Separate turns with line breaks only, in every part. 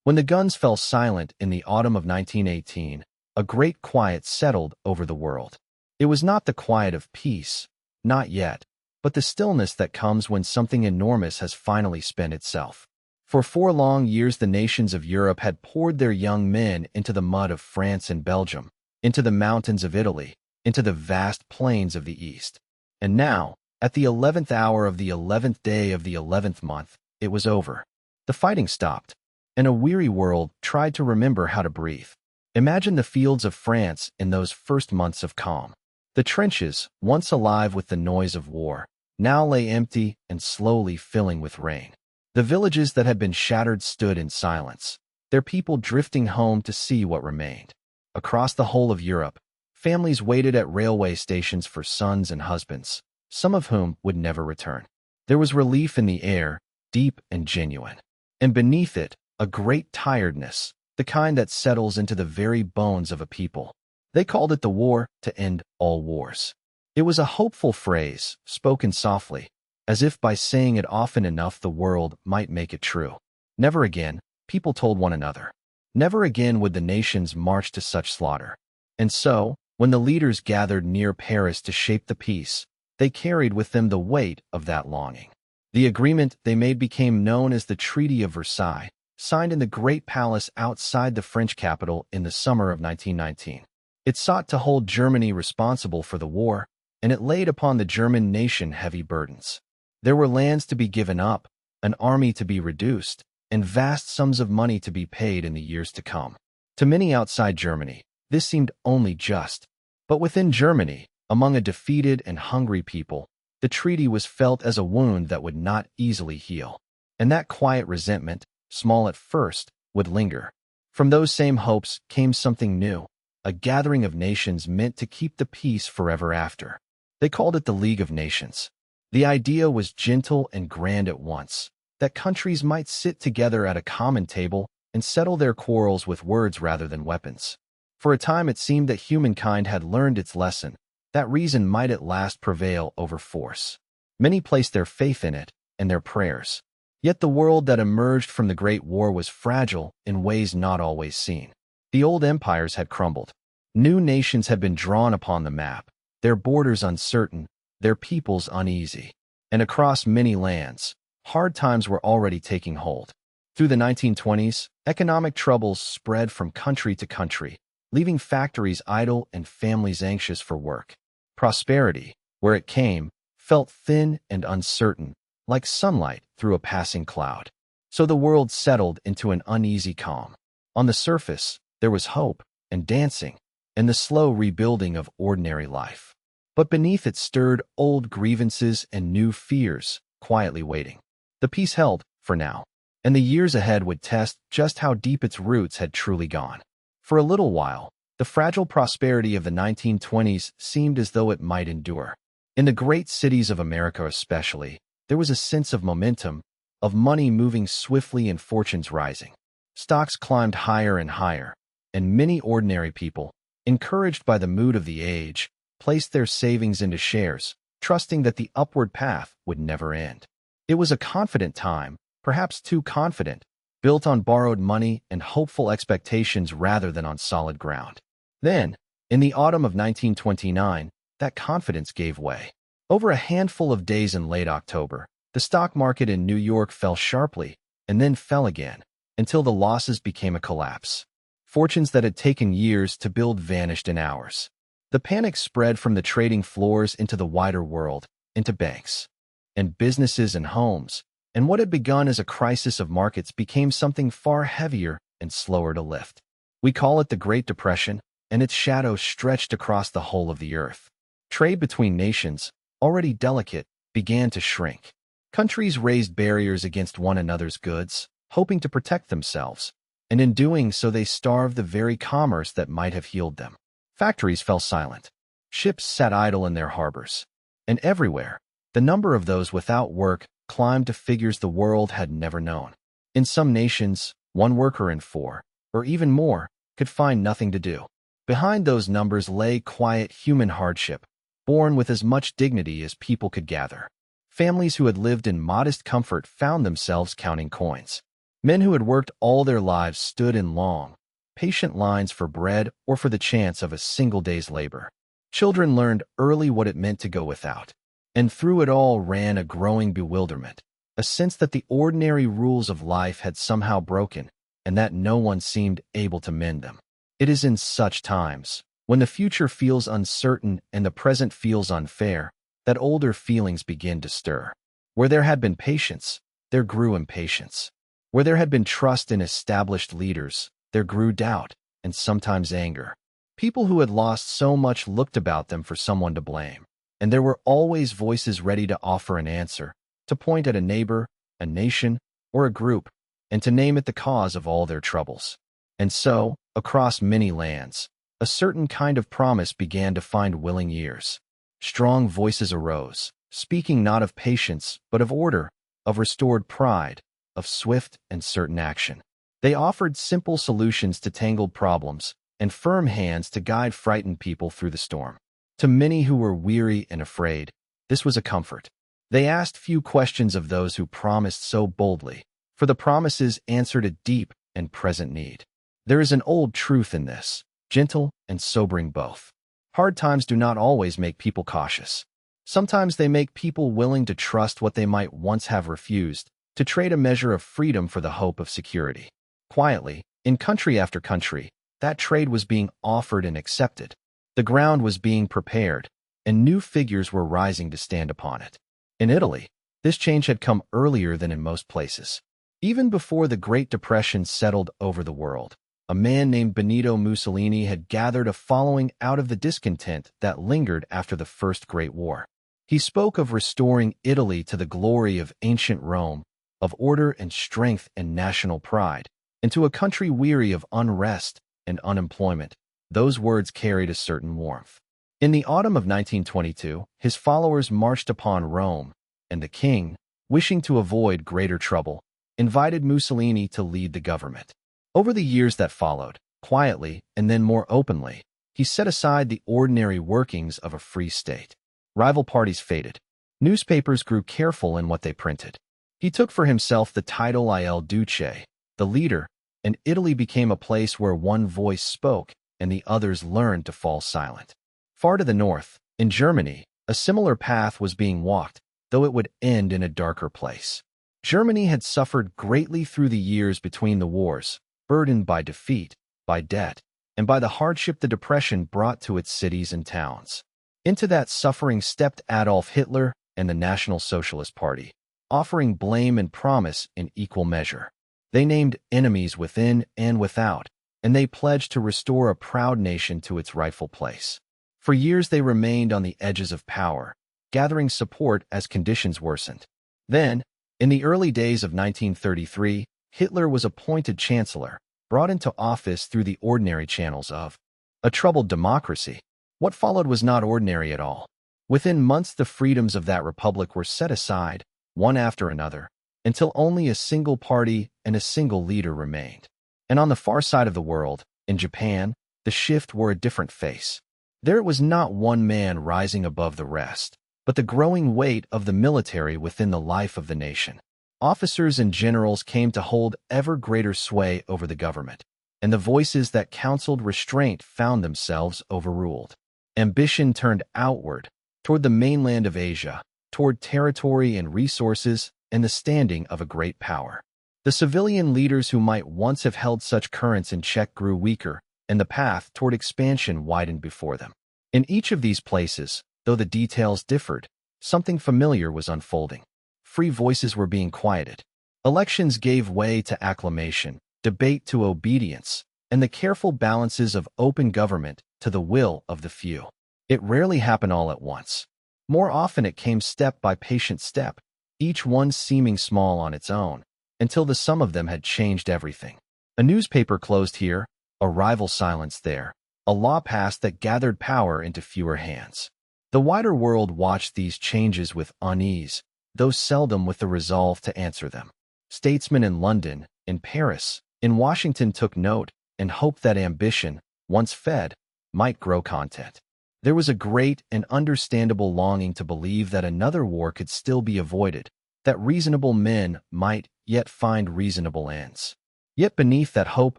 When the guns fell silent in the autumn of 1918, a great quiet settled over the world. It was not the quiet of peace, not yet, but the stillness that comes when something enormous has finally spent itself. For 4 long years, the nations of Europe had poured their young men into the mud of France and Belgium, into the mountains of Italy, into the vast plains of the East. And now, at the 11th hour of the 11th day of the 11th month, it was over. The fighting stopped, and a weary world tried to remember how to breathe. Imagine the fields of France in those first months of calm. The trenches, once alive with the noise of war, now lay empty and slowly filling with rain. The villages that had been shattered stood in silence, their people drifting home to see what remained. Across the whole of Europe, families waited at railway stations for sons and husbands, some of whom would never return. There was relief in the air, deep and genuine. And beneath it, a great tiredness, the kind that settles into the very bones of a people. They called it the war to end all wars. It was a hopeful phrase, spoken softly, as if by saying it often enough the world might make it true. Never again, people told one another. Never again would the nations march to such slaughter. And so, when the leaders gathered near Paris to shape the peace, they carried with them the weight of that longing. The agreement they made became known as the Treaty of Versailles, signed in the Great Palace outside the French capital in the summer of 1919. It sought to hold Germany responsible for the war, and it laid upon the German nation heavy burdens. There were lands to be given up, an army to be reduced, and vast sums of money to be paid in the years to come. To many outside Germany, this seemed only just. But within Germany, among a defeated and hungry people, the treaty was felt as a wound that would not easily heal. And that quiet resentment, small at first, would linger. From those same hopes came something new, a gathering of nations meant to keep the peace forever after. They called it the League of Nations. The idea was gentle and grand at once, that countries might sit together at a common table and settle their quarrels with words rather than weapons. For a time it seemed that humankind had learned its lesson, that reason might at last prevail over force. Many placed their faith in it and their prayers. Yet the world that emerged from the Great War was fragile in ways not always seen. The old empires had crumbled. New nations had been drawn upon the map, their borders uncertain, their peoples uneasy. And across many lands, hard times were already taking hold. Through the 1920s, economic troubles spread from country to country, leaving factories idle and families anxious for work. Prosperity, where it came, felt thin and uncertain, like sunlight through a passing cloud. So the world settled into an uneasy calm. On the surface, there was hope and dancing and the slow rebuilding of ordinary life. But beneath it stirred old grievances and new fears, quietly waiting. The peace held, for now, and the years ahead would test just how deep its roots had truly gone. For a little while, the fragile prosperity of the 1920s seemed as though it might endure. In the great cities of America especially, there was a sense of momentum, of money moving swiftly and fortunes rising. Stocks climbed higher and higher, and many ordinary people, encouraged by the mood of the age, placed their savings into shares, trusting that the upward path would never end. It was a confident time, perhaps too confident, built on borrowed money and hopeful expectations rather than on solid ground. Then, in the autumn of 1929, that confidence gave way. Over a handful of days in late October, the stock market in New York fell sharply and then fell again, until the losses became a collapse. Fortunes that had taken years to build vanished in hours. The panic spread from the trading floors into the wider world, into banks, and businesses and homes, and what had begun as a crisis of markets became something far heavier and slower to lift. We call it the Great Depression, and its shadow stretched across the whole of the earth. Trade between nations, already delicate, began to shrink. Countries raised barriers against one another's goods, hoping to protect themselves, and in doing so they starved the very commerce that might have healed them. Factories fell silent. Ships sat idle in their harbors. And everywhere, the number of those without work climbed to figures the world had never known. In some nations, 1 worker in 4, or even more, could find nothing to do. Behind those numbers lay quiet human hardship, borne with as much dignity as people could gather. Families who had lived in modest comfort found themselves counting coins. Men who had worked all their lives stood in long, patient lines for bread or for the chance of a single day's labor. Children learned early what it meant to go without, and through it all ran a growing bewilderment, a sense that the ordinary rules of life had somehow broken, and that no one seemed able to mend them. It is in such times, when the future feels uncertain and the present feels unfair, that older feelings begin to stir. Where there had been patience, there grew impatience. Where there had been trust in established leaders, there grew doubt and sometimes anger. People who had lost so much looked about them for someone to blame, and there were always voices ready to offer an answer, to point at a neighbor, a nation, or a group, and to name it the cause of all their troubles. And so, across many lands, a certain kind of promise began to find willing ears. Strong voices arose, speaking not of patience, but of order, of restored pride, of swift and certain action. They offered simple solutions to tangled problems and firm hands to guide frightened people through the storm. To many who were weary and afraid, this was a comfort. They asked few questions of those who promised so boldly, for the promises answered a deep and present need. There is an old truth in this, gentle and sobering both. Hard times do not always make people cautious. Sometimes they make people willing to trust what they might once have refused, to trade a measure of freedom for the hope of security. Quietly, in country after country, that trade was being offered and accepted. The ground was being prepared, and new figures were rising to stand upon it. In Italy, this change had come earlier than in most places. Even before the Great Depression settled over the world, a man named Benito Mussolini had gathered a following out of the discontent that lingered after the First Great War. He spoke of restoring Italy to the glory of ancient Rome, of order and strength and national pride, and to a country weary of unrest and unemployment. Those words carried a certain warmth. In the autumn of 1922, his followers marched upon Rome, and the king, wishing to avoid greater trouble, invited Mussolini to lead the government. Over the years that followed, quietly and then more openly, he set aside the ordinary workings of a free state. Rival parties faded. Newspapers grew careful in what they printed. He took for himself the title Il Duce, the leader, and Italy became a place where one voice spoke and the others learned to fall silent. Far to the north, in Germany, a similar path was being walked, though it would end in a darker place. Germany had suffered greatly through the years between the wars, burdened by defeat, by debt, and by the hardship the Depression brought to its cities and towns. Into that suffering stepped Adolf Hitler and the National Socialist Party, offering blame and promise in equal measure. They named enemies within and without, and they pledged to restore a proud nation to its rightful place. For years they remained on the edges of power, gathering support as conditions worsened. Then, in the early days of 1933, Hitler was appointed chancellor, brought into office through the ordinary channels of a troubled democracy. What followed was not ordinary at all. Within months the freedoms of that republic were set aside, one after another, until only a single party and a single leader remained. And on the far side of the world, in Japan, the shift wore a different face. There it was not one man rising above the rest, but the growing weight of the military within the life of the nation. Officers and generals came to hold ever greater sway over the government, and the voices that counseled restraint found themselves overruled. Ambition turned outward, toward the mainland of Asia, toward territory and resources and the standing of a great power. The civilian leaders who might once have held such currents in check grew weaker, and the path toward expansion widened before them. In each of these places, though the details differed, something familiar was unfolding. Free voices were being quieted. Elections gave way to acclamation, debate to obedience, and the careful balances of open government to the will of the few. It rarely happened all at once. More often it came step by patient step, each one seeming small on its own, until the sum of them had changed everything. A newspaper closed here, a rival silenced there, a law passed that gathered power into fewer hands. The wider world watched these changes with unease, though seldom with the resolve to answer them. Statesmen in London, in Paris, in Washington took note and hoped that ambition, once fed, might grow content. There was a great and understandable longing to believe that another war could still be avoided, that reasonable men might yet find reasonable ends. Yet beneath that hope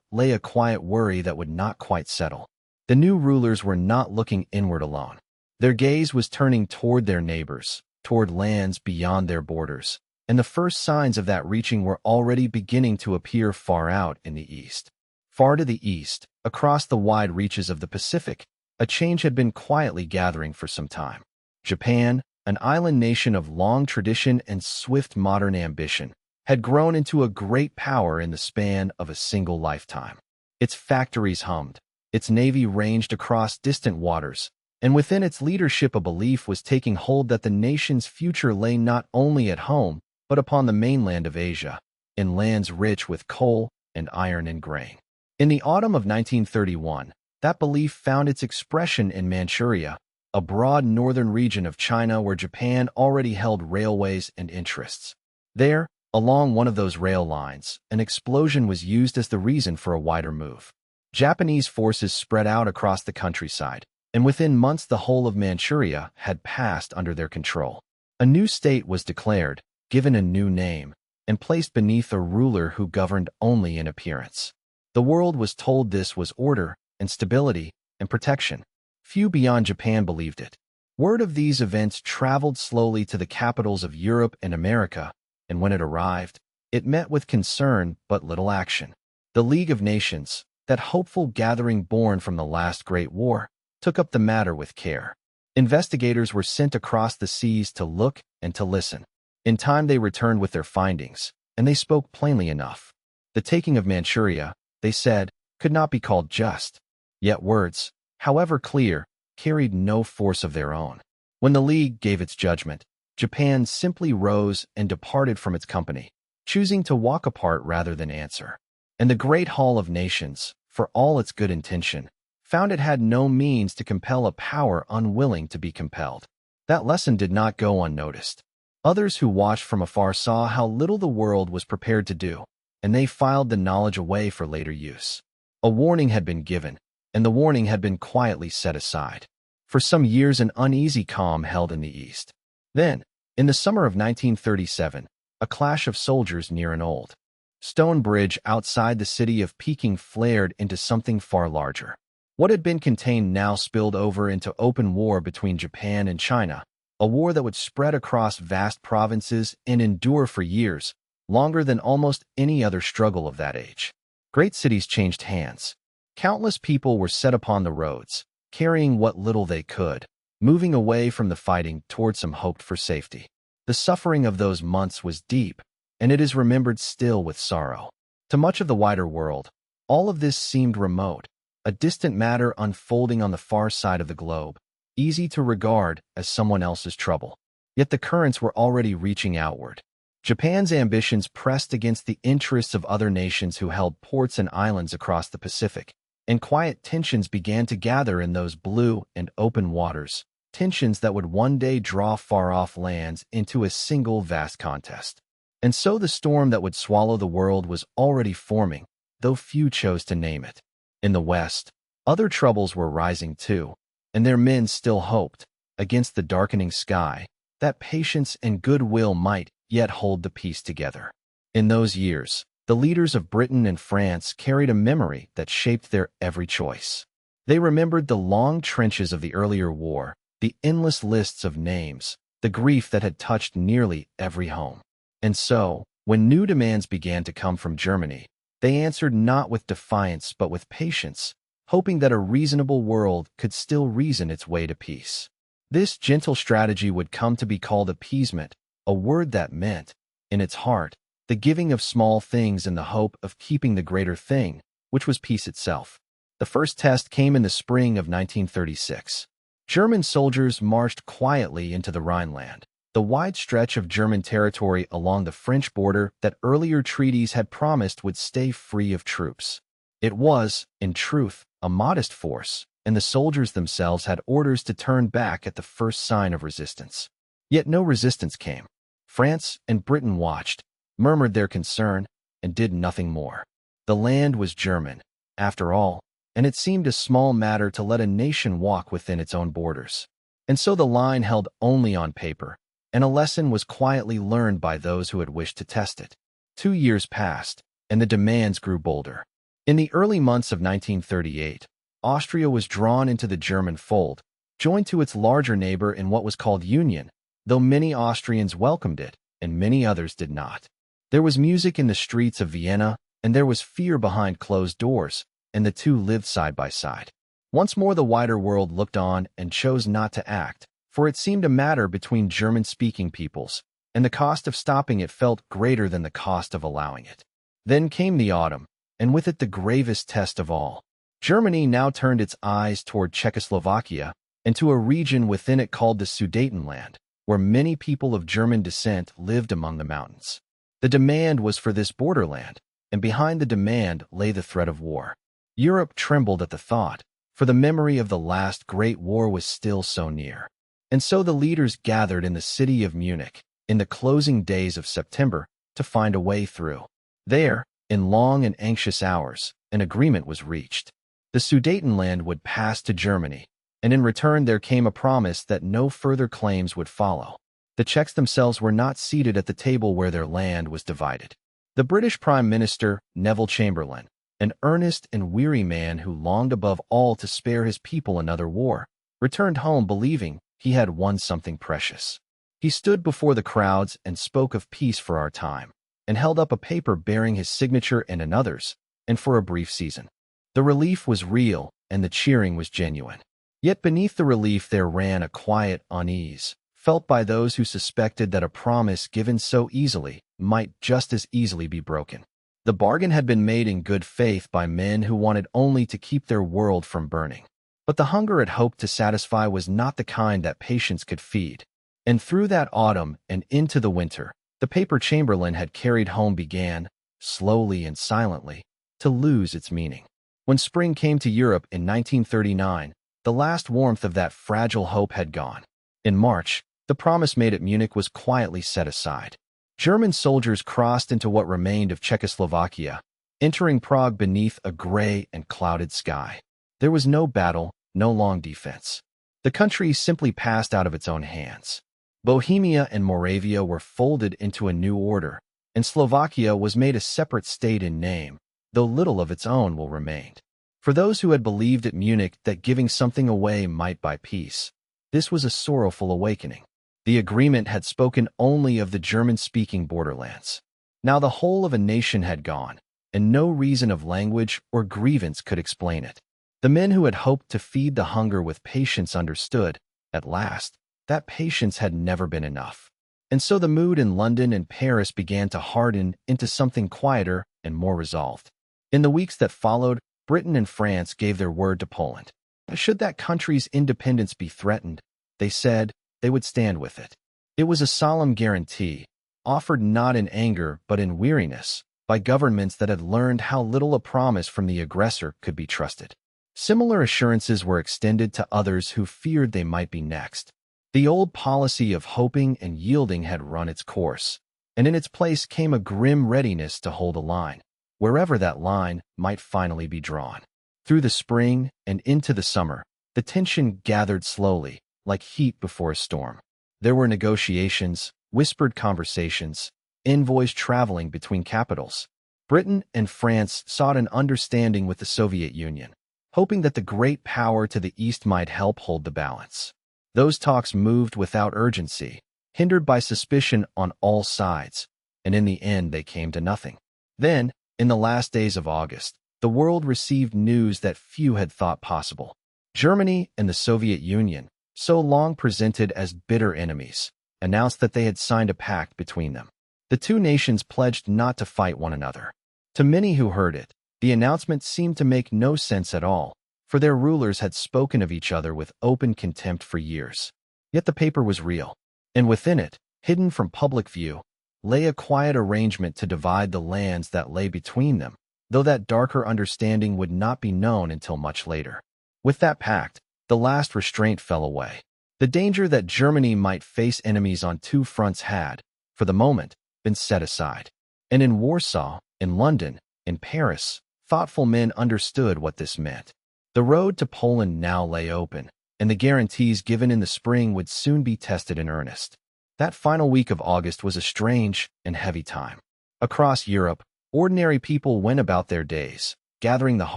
lay a quiet worry that would not quite settle. The new rulers were not looking inward alone. Their gaze was turning toward their neighbors, toward lands beyond their borders, and the first signs of that reaching were already beginning to appear far out in the east. Far to the east, across the wide reaches of the Pacific, a change had been quietly gathering for some time. Japan, an island nation of long tradition and swift modern ambition, had grown into a great power in the span of a single lifetime. Its factories hummed, its navy ranged across distant waters, and within its leadership a belief was taking hold that the nation's future lay not only at home, but upon the mainland of Asia, in lands rich with coal and iron and grain. In the autumn of 1931, that belief found its expression in Manchuria, a broad northern region of China where Japan already held railways and interests. There, along one of those rail lines, an explosion was used as the reason for a wider move. Japanese forces spread out across the countryside, and within months the whole of Manchuria had passed under their control. A new state was declared, given a new name, and placed beneath a ruler who governed only in appearance. The world was told this was order and stability and protection. Few beyond Japan believed it. Word of these events traveled slowly to the capitals of Europe and America, and when it arrived, it met with concern but little action. The League of Nations, that hopeful gathering born from the last Great War, took up the matter with care. Investigators were sent across the seas to look and to listen. In time they returned with their findings, and they spoke plainly enough. The taking of Manchuria, they said, could not be called just. Yet words, however clear, carried no force of their own. When the League gave its judgment, Japan simply rose and departed from its company, choosing to walk apart rather than answer. And the great Hall of Nations, for all its good intention, found it had no means to compel a power unwilling to be compelled. That lesson did not go unnoticed. Others who watched from afar saw how little the world was prepared to do, and they filed the knowledge away for later use. A warning had been given, and the warning had been quietly set aside. For some years an uneasy calm held in the East. Then, in the summer of 1937, a clash of soldiers near an old stone bridge outside the city of Peking flared into something far larger. What had been contained now spilled over into open war between Japan and China, a war that would spread across vast provinces and endure for years, longer than almost any other struggle of that age. Great cities changed hands. Countless people were set upon the roads, carrying what little they could, moving away from the fighting toward some hoped-for safety. The suffering of those months was deep, and it is remembered still with sorrow. To much of the wider world, all of this seemed remote, a distant matter unfolding on the far side of the globe, easy to regard as someone else's trouble. Yet the currents were already reaching outward. Japan's ambitions pressed against the interests of other nations who held ports and islands across the Pacific, and quiet tensions began to gather in those blue and open waters, tensions that would one day draw far-off lands into a single vast contest. And so the storm that would swallow the world was already forming, though few chose to name it. In the West, other troubles were rising too, and their men still hoped, against the darkening sky, that patience and goodwill might yet hold the peace together. In those years, the leaders of Britain and France carried a memory that shaped their every choice. They remembered the long trenches of the earlier war, the endless lists of names, the grief that had touched nearly every home. And so, when new demands began to come from Germany, they answered not with defiance but with patience, hoping that a reasonable world could still reason its way to peace. This gentle strategy would come to be called appeasement, a word that meant, in its heart, the giving of small things in the hope of keeping the greater thing, which was peace itself. The first test came in the spring of 1936. German soldiers marched quietly into the Rhineland, the wide stretch of German territory along the French border that earlier treaties had promised would stay free of troops. It was, in truth, a modest force, and the soldiers themselves had orders to turn back at the first sign of resistance. Yet no resistance came. France and Britain watched, murmured their concern, and did nothing more. The land was German, after all, and it seemed a small matter to let a nation walk within its own borders. And so the line held only on paper, and a lesson was quietly learned by those who had wished to test it. 2 years passed, and the demands grew bolder. In the early months of 1938, Austria was drawn into the German fold, joined to its larger neighbor in what was called Union, though many Austrians welcomed it, and many others did not. There was music in the streets of Vienna, and there was fear behind closed doors, and the two lived side by side. Once more the wider world looked on and chose not to act, for it seemed a matter between German-speaking peoples, and the cost of stopping it felt greater than the cost of allowing it. Then came the autumn, and with it the gravest test of all. Germany now turned its eyes toward Czechoslovakia and to a region within it called the Sudetenland, where many people of German descent lived among the mountains. The demand was for this borderland, and behind the demand lay the threat of war. Europe trembled at the thought, for the memory of the last great war was still so near. And so the leaders gathered in the city of Munich, in the closing days of September, to find a way through. There, in long and anxious hours, an agreement was reached. The Sudetenland would pass to Germany, and in return there came a promise that no further claims would follow. The Czechs themselves were not seated at the table where their land was divided. The British Prime Minister, Neville Chamberlain, an earnest and weary man who longed above all to spare his people another war, returned home believing he had won something precious. He stood before the crowds and spoke of peace for our time, and held up a paper bearing his signature and another's, and for a brief season. The relief was real, and the cheering was genuine. Yet beneath the relief there ran a quiet unease, felt by those who suspected that a promise given so easily might just as easily be broken. The bargain had been made in good faith by men who wanted only to keep their world from burning. But the hunger it hoped to satisfy was not the kind that patience could feed. And through that autumn and into the winter, the paper Chamberlain had carried home began, slowly and silently, to lose its meaning. When spring came to Europe in 1939, the last warmth of that fragile hope had gone. In March, the promise made at Munich was quietly set aside. German soldiers crossed into what remained of Czechoslovakia, entering Prague beneath a gray and clouded sky. There was no battle, no long defense. The country simply passed out of its own hands. Bohemia and Moravia were folded into a new order, and Slovakia was made a separate state in name, though little of its own will remain. For those who had believed at Munich that giving something away might buy peace, this was a sorrowful awakening. The agreement had spoken only of the German-speaking borderlands. Now the whole of a nation had gone, and no reason of language or grievance could explain it. The men who had hoped to feed the hunger with patience understood, at last, that patience had never been enough. And so the mood in London and Paris began to harden into something quieter and more resolved. In the weeks that followed, Britain and France gave their word to Poland. Should that country's independence be threatened, they said, they would stand with it. It was a solemn guarantee, offered not in anger but in weariness, by governments that had learned how little a promise from the aggressor could be trusted. Similar assurances were extended to others who feared they might be next. The old policy of hoping and yielding had run its course, and in its place came a grim readiness to hold a line, wherever that line might finally be drawn. Through the spring and into the summer, the tension gathered slowly, like heat before a storm. There were negotiations, whispered conversations, envoys traveling between capitals. Britain and France sought an understanding with the Soviet Union, hoping that the great power to the east might help hold the balance. Those talks moved without urgency, hindered by suspicion on all sides, and in the end they came to nothing. Then, in the last days of August, the world received news that few had thought possible. Germany and the Soviet Union, so long presented as bitter enemies, announced that they had signed a pact between them. The two nations pledged not to fight one another. To many who heard it, the announcement seemed to make no sense at all, for their rulers had spoken of each other with open contempt for years. Yet the paper was real, and within it, hidden from public view, lay a quiet arrangement to divide the lands that lay between them, though that darker understanding would not be known until much later. With that pact, the last restraint fell away. The danger that Germany might face enemies on two fronts had, for the moment, been set aside. And in Warsaw, in London, in Paris, thoughtful men understood what this meant. The road to Poland now lay open, and the guarantees given in the spring would soon be tested in earnest. That final week of August was a strange and heavy time. Across Europe, ordinary people went about their days, gathering the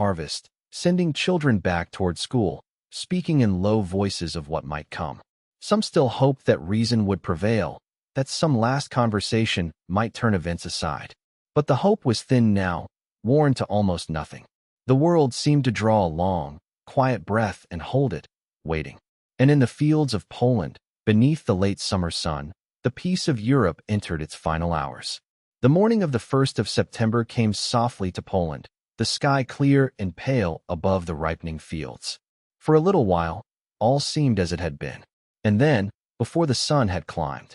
harvest, sending children back toward school, speaking in low voices of what might come. Some still hoped that reason would prevail, that some last conversation might turn events aside. But the hope was thin now, worn to almost nothing. The world seemed to draw a long, quiet breath and hold it, waiting. And in the fields of Poland, beneath the late summer sun, the peace of Europe entered its final hours. The morning of the 1st of September came softly to Poland, the sky clear and pale above the ripening fields. For a little while, all seemed as it had been. And then, before the sun had climbed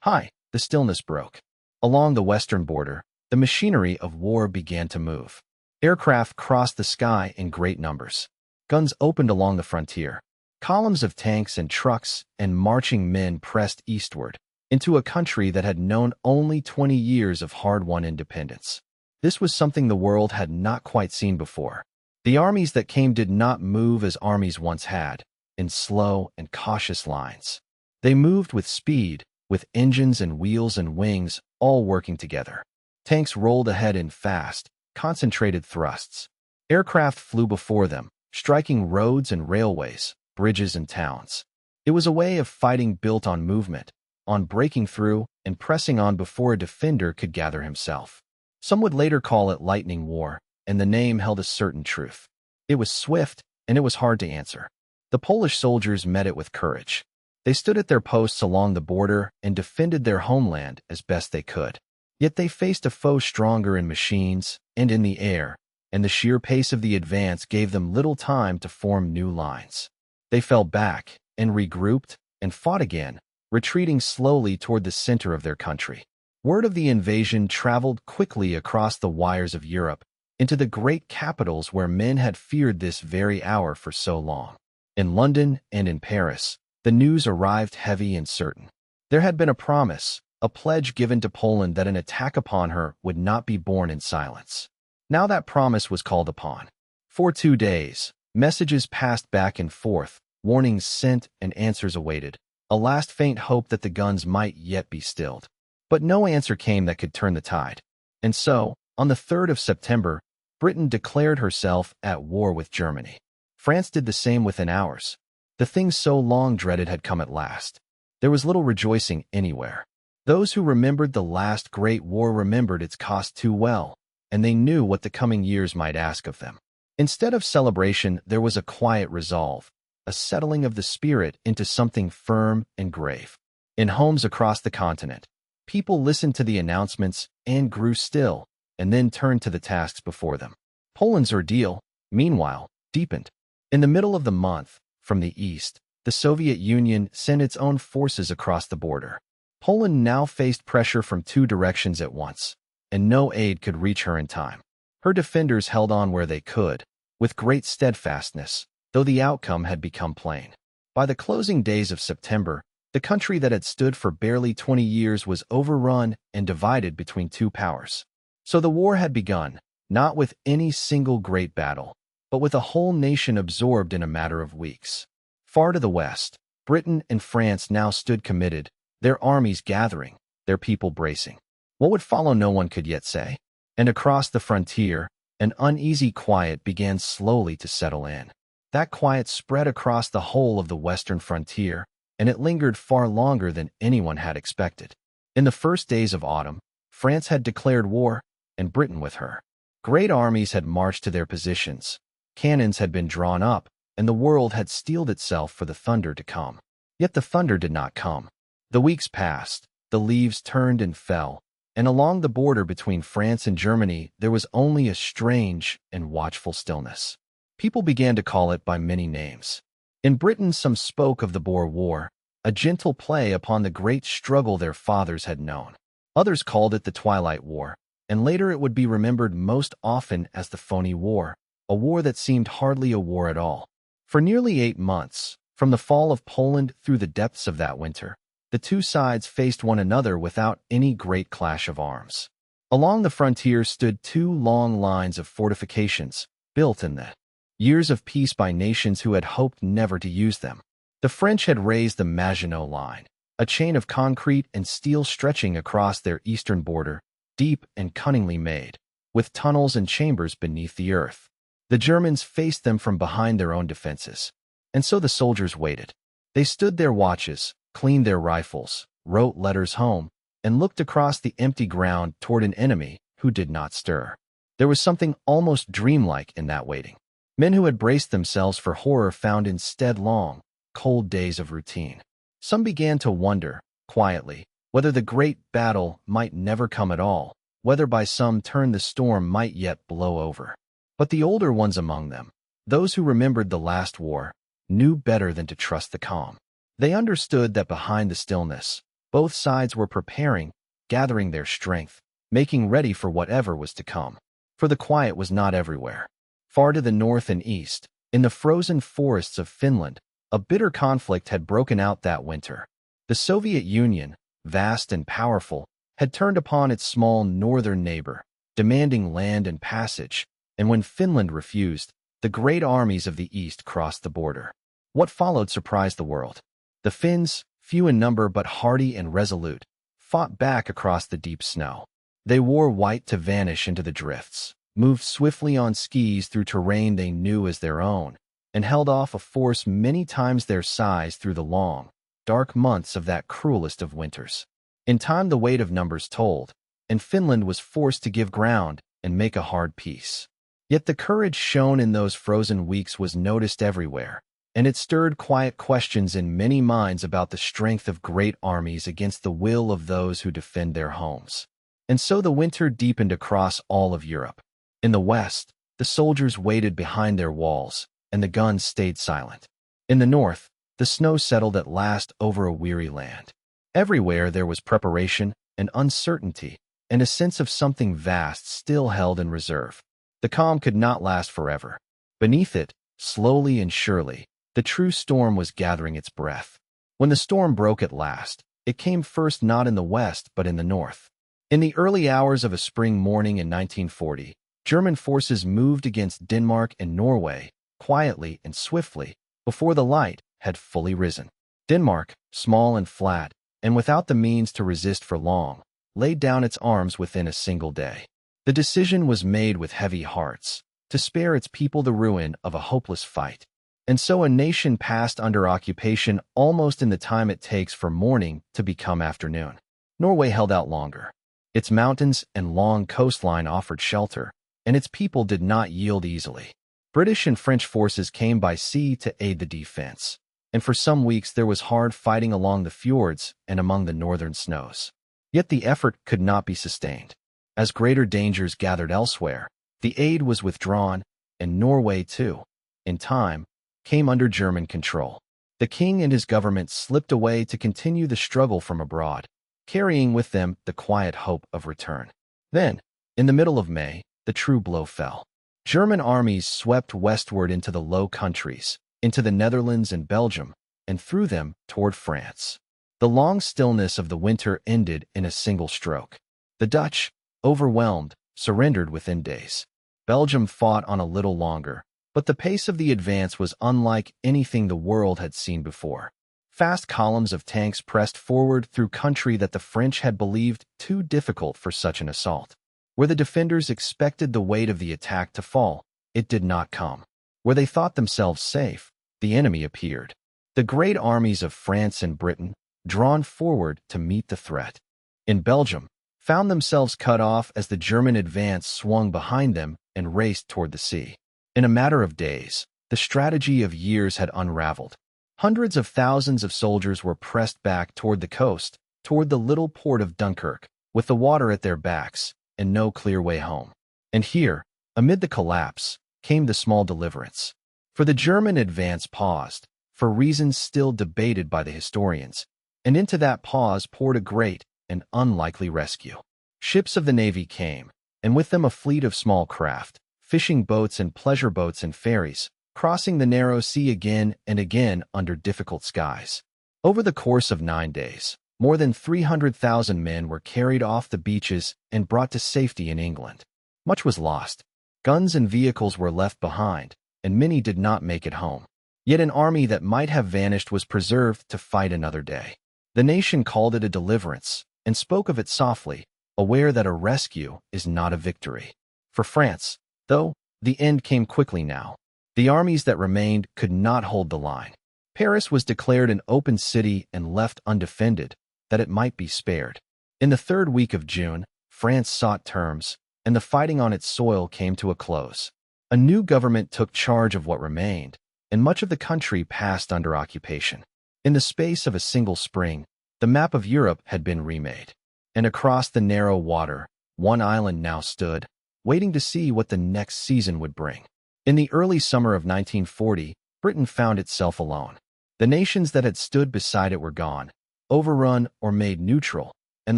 high, the stillness broke. Along the western border, the machinery of war began to move. Aircraft crossed the sky in great numbers. Guns opened along the frontier. Columns of tanks and trucks and marching men pressed eastward, into a country that had known only 20 years of hard-won independence. This was something the world had not quite seen before. The armies that came did not move as armies once had, in slow and cautious lines. They moved with speed, with engines and wheels and wings all working together. Tanks rolled ahead in fast, concentrated thrusts. Aircraft flew before them, striking roads and railways, bridges and towns. It was a way of fighting built on movement, on breaking through and pressing on before a defender could gather himself. Some would later call it lightning war, and the name held a certain truth. It was swift, and it was hard to answer. The Polish soldiers met it with courage. They stood at their posts along the border and defended their homeland as best they could. Yet they faced a foe stronger in machines and in the air, and the sheer pace of the advance gave them little time to form new lines. They fell back and regrouped and fought again, retreating slowly toward the center of their country. Word of the invasion traveled quickly across the wires of Europe, into the great capitals where men had feared this very hour for so long. In London and in Paris, the news arrived heavy and certain. There had been a promise, a pledge given to Poland that an attack upon her would not be borne in silence. Now that promise was called upon. For 2 days, messages passed back and forth, warnings sent and answers awaited, a last faint hope that the guns might yet be stilled. But no answer came that could turn the tide. And so, on the 3rd of September, Britain declared herself at war with Germany. France did the same within hours. The thing so long dreaded had come at last. There was little rejoicing anywhere. Those who remembered the last great war remembered its cost too well, and they knew what the coming years might ask of them. Instead of celebration, there was a quiet resolve, a settling of the spirit into something firm and grave. In homes across the continent, people listened to the announcements and grew still, and then turned to the tasks before them. Poland's ordeal, meanwhile, deepened. In the middle of the month, from the east, the Soviet Union sent its own forces across the border. Poland now faced pressure from 2 directions at once, and no aid could reach her in time. Her defenders held on where they could, with great steadfastness, though the outcome had become plain. By the closing days of September, the country that had stood for barely 20 years was overrun and divided between 2 powers. So the war had begun, not with any single great battle, but with a whole nation absorbed in a matter of weeks. Far to the west, Britain and France now stood committed, their armies gathering, their people bracing. What would follow no one could yet say. And across the frontier, an uneasy quiet began slowly to settle in. That quiet spread across the whole of the western frontier, and it lingered far longer than anyone had expected. In the first days of autumn, France had declared war, and Britain with her. Great armies had marched to their positions. Cannons had been drawn up, and the world had steeled itself for the thunder to come. Yet the thunder did not come. The weeks passed, the leaves turned and fell, and along the border between France and Germany there was only a strange and watchful stillness. People began to call it by many names. In Britain some spoke of the Boer War, a gentle play upon the great struggle their fathers had known. Others called it the Twilight War, and later it would be remembered most often as the Phony War, a war that seemed hardly a war at all. For nearly 8 months, from the fall of Poland through the depths of that winter, the 2 sides faced one another without any great clash of arms. Along the frontier stood 2 long lines of fortifications, built in the years of peace by nations who had hoped never to use them. The French had raised the Maginot Line, a chain of concrete and steel stretching across their eastern border, deep and cunningly made, with tunnels and chambers beneath the earth. The Germans faced them from behind their own defenses, and so the soldiers waited. They stood their watches, cleaned their rifles, wrote letters home, and looked across the empty ground toward an enemy who did not stir. There was something almost dreamlike in that waiting. Men who had braced themselves for horror found instead long, cold days of routine. Some began to wonder, quietly, whether the great battle might never come at all, whether by some turn the storm might yet blow over. But the older ones among them, those who remembered the last war, knew better than to trust the calm. They understood that behind the stillness, both sides were preparing, gathering their strength, making ready for whatever was to come. For the quiet was not everywhere. Far to the north and east, in the frozen forests of Finland, a bitter conflict had broken out that winter. The Soviet Union, vast and powerful, had turned upon its small northern neighbor, demanding land and passage, and when Finland refused, the great armies of the east crossed the border. What followed surprised the world. The Finns, few in number but hardy and resolute, fought back across the deep snow. They wore white to vanish into the drifts, moved swiftly on skis through terrain they knew as their own, and held off a force many times their size through the long, dark months of that cruelest of winters. In time the weight of numbers told, and Finland was forced to give ground and make a hard peace. Yet the courage shown in those frozen weeks was noticed everywhere, and it stirred quiet questions in many minds about the strength of great armies against the will of those who defend their homes. And so the winter deepened across all of Europe. In the west, the soldiers waited behind their walls, and the guns stayed silent. In the north, the snow settled at last over a weary land. Everywhere there was preparation and uncertainty, and a sense of something vast still held in reserve. The calm could not last forever. Beneath it, slowly and surely, the true storm was gathering its breath. When the storm broke at last, it came first not in the west but in the north. In the early hours of a spring morning in 1940, German forces moved against Denmark and Norway, quietly and swiftly, before the light had fully risen. Denmark, small and flat, and without the means to resist for long, laid down its arms within a single day. The decision was made with heavy hearts, to spare its people the ruin of a hopeless fight. And so a nation passed under occupation almost in the time it takes for morning to become afternoon. Norway held out longer. Its mountains and long coastline offered shelter, and its people did not yield easily. British and French forces came by sea to aid the defense, and for some weeks there was hard fighting along the fjords and among the northern snows. Yet the effort could not be sustained. As greater dangers gathered elsewhere, the aid was withdrawn, and Norway, too, in time, came under German control. The king and his government slipped away to continue the struggle from abroad, carrying with them the quiet hope of return. Then, in the middle of May, the true blow fell. German armies swept westward into the Low Countries, into the Netherlands and Belgium, and through them toward France. The long stillness of the winter ended in a single stroke. The Dutch, overwhelmed, surrendered within days. Belgium fought on a little longer, but the pace of the advance was unlike anything the world had seen before. Fast columns of tanks pressed forward through country that the French had believed too difficult for such an assault. Where the defenders expected the weight of the attack to fall, it did not come. Where they thought themselves safe, the enemy appeared. The great armies of France and Britain, drawn forward to meet the threat. In Belgium, found themselves cut off as the German advance swung behind them and raced toward the sea. In a matter of days, the strategy of years had unraveled. Hundreds of thousands of soldiers were pressed back toward the coast, toward the little port of Dunkirk, with the water at their backs and no clear way home. And here, amid the collapse, came the small deliverance. For the German advance paused, for reasons still debated by the historians, and into that pause poured a great and unlikely rescue. Ships of the Navy came, and with them a fleet of small craft, fishing boats and pleasure boats and ferries, crossing the narrow sea again and again under difficult skies. Over the course of 9 days, more than 300,000 men were carried off the beaches and brought to safety in England. Much was lost. Guns and vehicles were left behind, and many did not make it home. Yet an army that might have vanished was preserved to fight another day. The nation called it a deliverance and spoke of it softly, aware that a rescue is not a victory. For France, though, the end came quickly now. The armies that remained could not hold the line. Paris was declared an open city and left undefended, that it might be spared. In the third week of June, France sought terms, and the fighting on its soil came to a close. A new government took charge of what remained, and much of the country passed under occupation. In the space of a single spring, the map of Europe had been remade, and across the narrow water, one island now stood, waiting to see what the next season would bring. In the early summer of 1940, Britain found itself alone. The nations that had stood beside it were gone, overrun or made neutral, and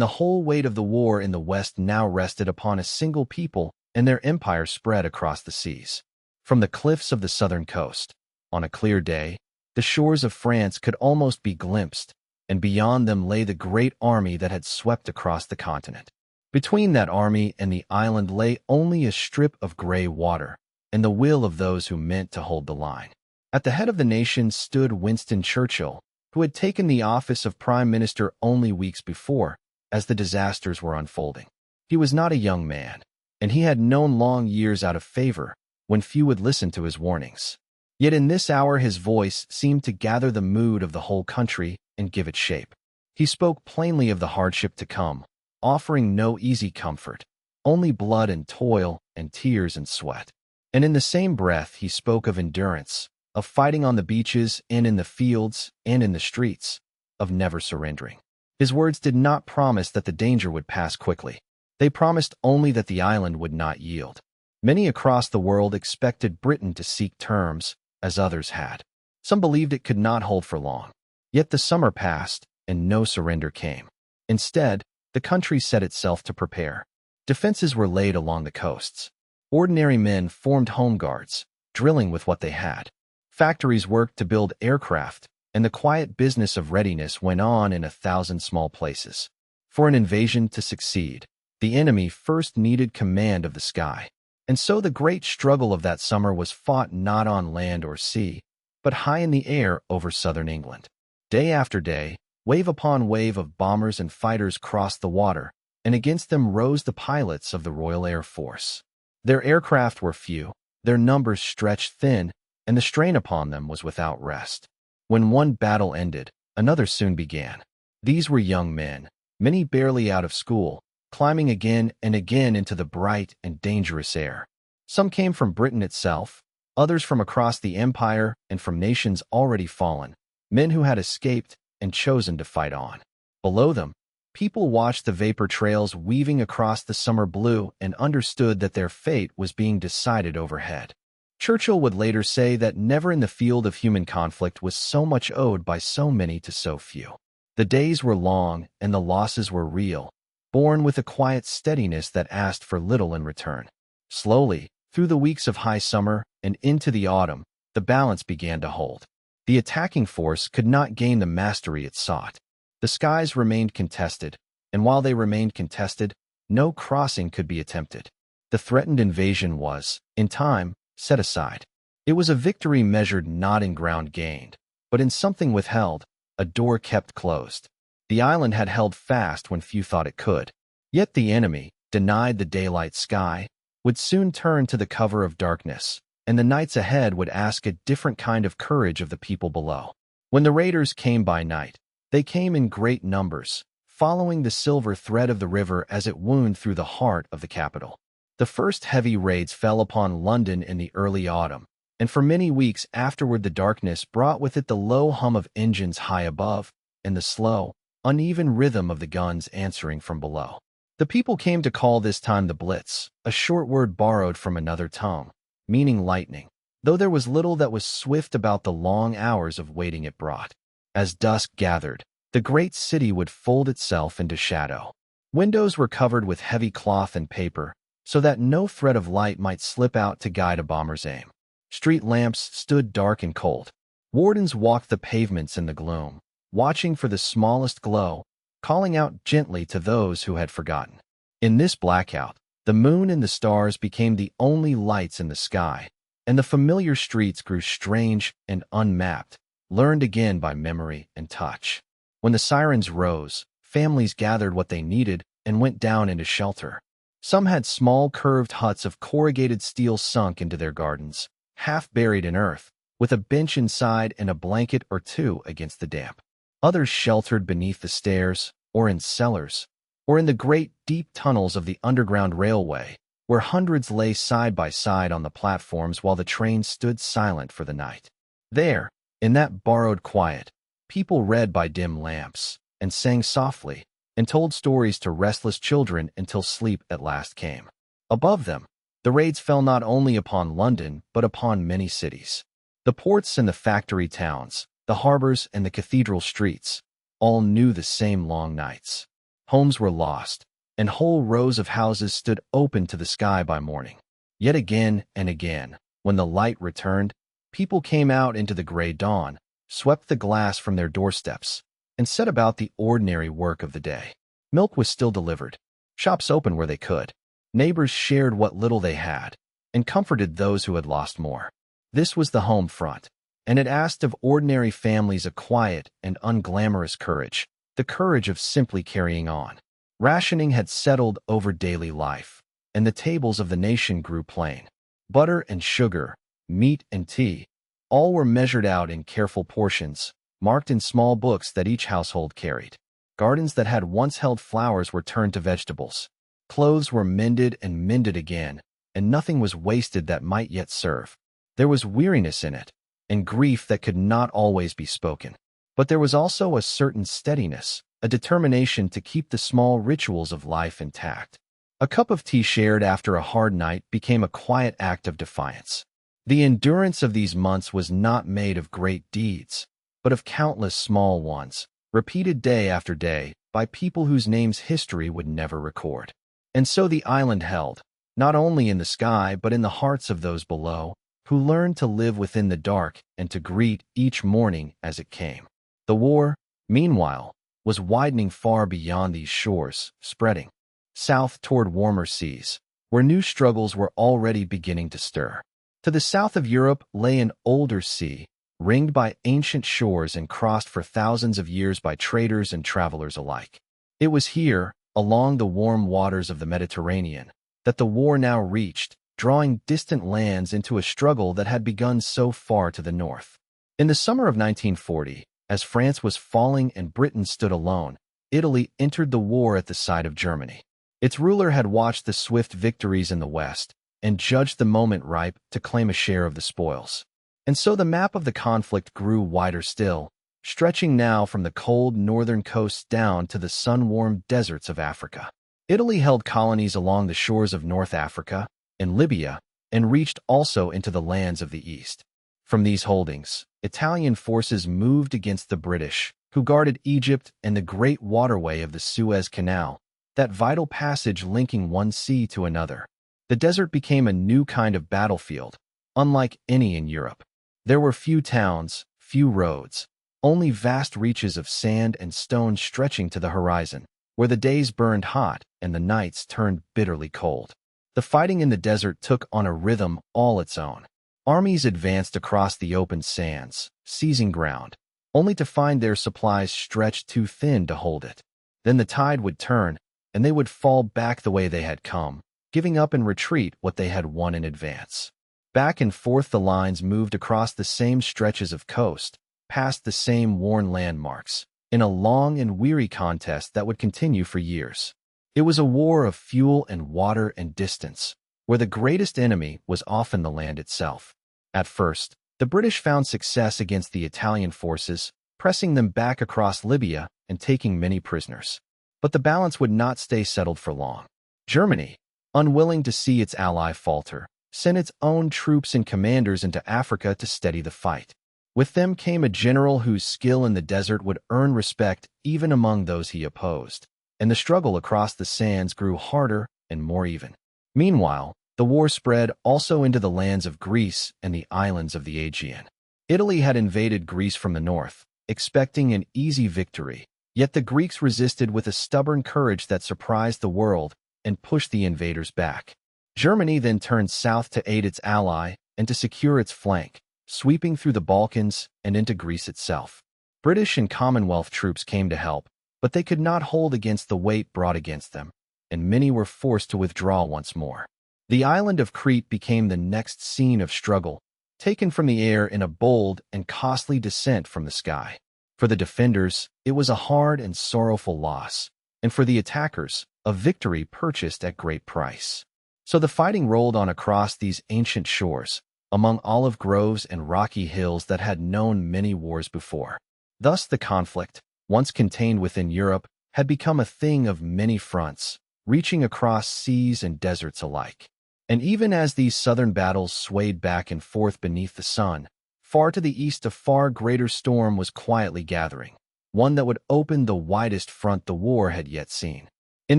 the whole weight of the war in the West now rested upon a single people, and their empire spread across the seas. From the cliffs of the southern coast, on a clear day, the shores of France could almost be glimpsed, and beyond them lay the great army that had swept across the continent. Between that army and the island lay only a strip of gray water, and the will of those who meant to hold the line. At the head of the nation stood Winston Churchill, who had taken the office of Prime Minister only weeks before, as the disasters were unfolding. He was not a young man, and he had known long years out of favor when few would listen to his warnings. Yet in this hour his voice seemed to gather the mood of the whole country and give it shape. He spoke plainly of the hardship to come, offering no easy comfort, only blood and toil and tears and sweat. And in the same breath he spoke of endurance, of fighting on the beaches and in the fields and in the streets, of never surrendering. His words did not promise that the danger would pass quickly. They promised only that the island would not yield. Many across the world expected Britain to seek terms, as others had. Some believed it could not hold for long. Yet the summer passed, and no surrender came. Instead, the country set itself to prepare. Defenses were laid along the coasts. Ordinary men formed home guards, drilling with what they had. Factories worked to build aircraft, and the quiet business of readiness went on in 1,000 small places. For an invasion to succeed, the enemy first needed command of the sky. And so the great struggle of that summer was fought not on land or sea, but high in the air over southern England. Day after day, wave upon wave of bombers and fighters crossed the water, and against them rose the pilots of the Royal Air Force. Their aircraft were few, their numbers stretched thin, and the strain upon them was without rest. When one battle ended, another soon began. These were young men, many barely out of school, climbing again and again into the bright and dangerous air. Some came from Britain itself, others from across the empire and from nations already fallen, men who had escaped and chosen to fight on. Below them, people watched the vapor trails weaving across the summer blue and understood that their fate was being decided overhead. Churchill would later say that never in the field of human conflict was so much owed by so many to so few. The days were long and the losses were real, born with a quiet steadiness that asked for little in return. Slowly, through the weeks of high summer and into the autumn, the balance began to hold. The attacking force could not gain the mastery it sought. The skies remained contested, and while they remained contested, no crossing could be attempted. The threatened invasion was, in time, set aside. It was a victory measured not in ground gained, but in something withheld, a door kept closed. The island had held fast when few thought it could. Yet the enemy, denied the daylight sky, would soon turn to the cover of darkness, and the nights ahead would ask a different kind of courage of the people below. When the raiders came by night, they came in great numbers, following the silver thread of the river as it wound through the heart of the capital. The first heavy raids fell upon London in the early autumn, and for many weeks afterward the darkness brought with it the low hum of engines high above, and the slow, uneven rhythm of the guns answering from below. The people came to call this time the Blitz, a short word borrowed from another tongue, meaning lightning, though there was little that was swift about the long hours of waiting it brought. As dusk gathered, the great city would fold itself into shadow. Windows were covered with heavy cloth and paper, so that no thread of light might slip out to guide a bomber's aim. Street lamps stood dark and cold. Wardens walked the pavements in the gloom, watching for the smallest glow, calling out gently to those who had forgotten. In this blackout, the moon and the stars became the only lights in the sky, and the familiar streets grew strange and unmapped, learned again by memory and touch. When the sirens rose, families gathered what they needed and went down into shelter. Some had small curved huts of corrugated steel sunk into their gardens, half buried in earth, with a bench inside and a blanket or two against the damp. Others sheltered beneath the stairs, or in cellars, or in the great deep tunnels of the underground railway, where hundreds lay side by side on the platforms while the train stood silent for the night. There, in that borrowed quiet, people read by dim lamps, and sang softly, and told stories to restless children until sleep at last came. Above them, the raids fell not only upon London but upon many cities. The ports and the factory towns, the harbors and the cathedral streets, all knew the same long nights. Homes were lost, and whole rows of houses stood open to the sky by morning. Yet again and again, when the light returned, people came out into the gray dawn, swept the glass from their doorsteps, and set about the ordinary work of the day. Milk was still delivered, shops open where they could, neighbors shared what little they had, and comforted those who had lost more. This was the home front, and it asked of ordinary families a quiet and unglamorous courage, the courage of simply carrying on. Rationing had settled over daily life, and the tables of the nation grew plain. Butter and sugar, meat and tea, all were measured out in careful portions, marked in small books that each household carried. Gardens that had once held flowers were turned to vegetables. Clothes were mended and mended again, and nothing was wasted that might yet serve. There was weariness in it, and grief that could not always be spoken. But there was also a certain steadiness, a determination to keep the small rituals of life intact. A cup of tea shared after a hard night became a quiet act of defiance. The endurance of these months was not made of great deeds, but of countless small ones, repeated day after day by people whose names history would never record. And so the island held, not only in the sky but in the hearts of those below, who learned to live within the dark and to greet each morning as it came. The war, meanwhile, was widening far beyond these shores, spreading south toward warmer seas, where new struggles were already beginning to stir. To the south of Europe lay an older sea, ringed by ancient shores and crossed for thousands of years by traders and travelers alike. It was here, along the warm waters of the Mediterranean, that the war now reached, drawing distant lands into a struggle that had begun so far to the north. In the summer of 1940, as France was falling and Britain stood alone, Italy entered the war at the side of Germany. Its ruler had watched the swift victories in the West and judged the moment ripe to claim a share of the spoils. And so the map of the conflict grew wider still, stretching now from the cold northern coasts down to the sun-warmed deserts of Africa. Italy held colonies along the shores of North Africa and Libya, and reached also into the lands of the East. From these holdings, Italian forces moved against the British, who guarded Egypt and the great waterway of the Suez Canal, that vital passage linking one sea to another. The desert became a new kind of battlefield, unlike any in Europe. There were few towns, few roads, only vast reaches of sand and stone stretching to the horizon, where the days burned hot and the nights turned bitterly cold. The fighting in the desert took on a rhythm all its own. Armies advanced across the open sands, seizing ground, only to find their supplies stretched too thin to hold it. Then the tide would turn, and they would fall back the way they had come, giving up in retreat what they had won in advance. Back and forth the lines moved across the same stretches of coast, past the same worn landmarks, in a long and weary contest that would continue for years. It was a war of fuel and water and distance, where the greatest enemy was often the land itself. At first, the British found success against the Italian forces, pressing them back across Libya and taking many prisoners. But the balance would not stay settled for long. Germany, unwilling to see its ally falter, sent its own troops and commanders into Africa to steady the fight. With them came a general whose skill in the desert would earn respect even among those he opposed, and the struggle across the sands grew harder and more even. Meanwhile, the war spread also into the lands of Greece and the islands of the Aegean. Italy had invaded Greece from the north, expecting an easy victory, yet the Greeks resisted with a stubborn courage that surprised the world and pushed the invaders back. Germany then turned south to aid its ally and to secure its flank, sweeping through the Balkans and into Greece itself. British and Commonwealth troops came to help, but they could not hold against the weight brought against them, and many were forced to withdraw once more. The island of Crete became the next scene of struggle, taken from the air in a bold and costly descent from the sky. For the defenders, it was a hard and sorrowful loss, and for the attackers, a victory purchased at great price. So the fighting rolled on across these ancient shores, among olive groves and rocky hills that had known many wars before. Thus the conflict, once contained within Europe, had become a thing of many fronts, reaching across seas and deserts alike. And even as these southern battles swayed back and forth beneath the sun, far to the east a far greater storm was quietly gathering, one that would open the widest front the war had yet seen. In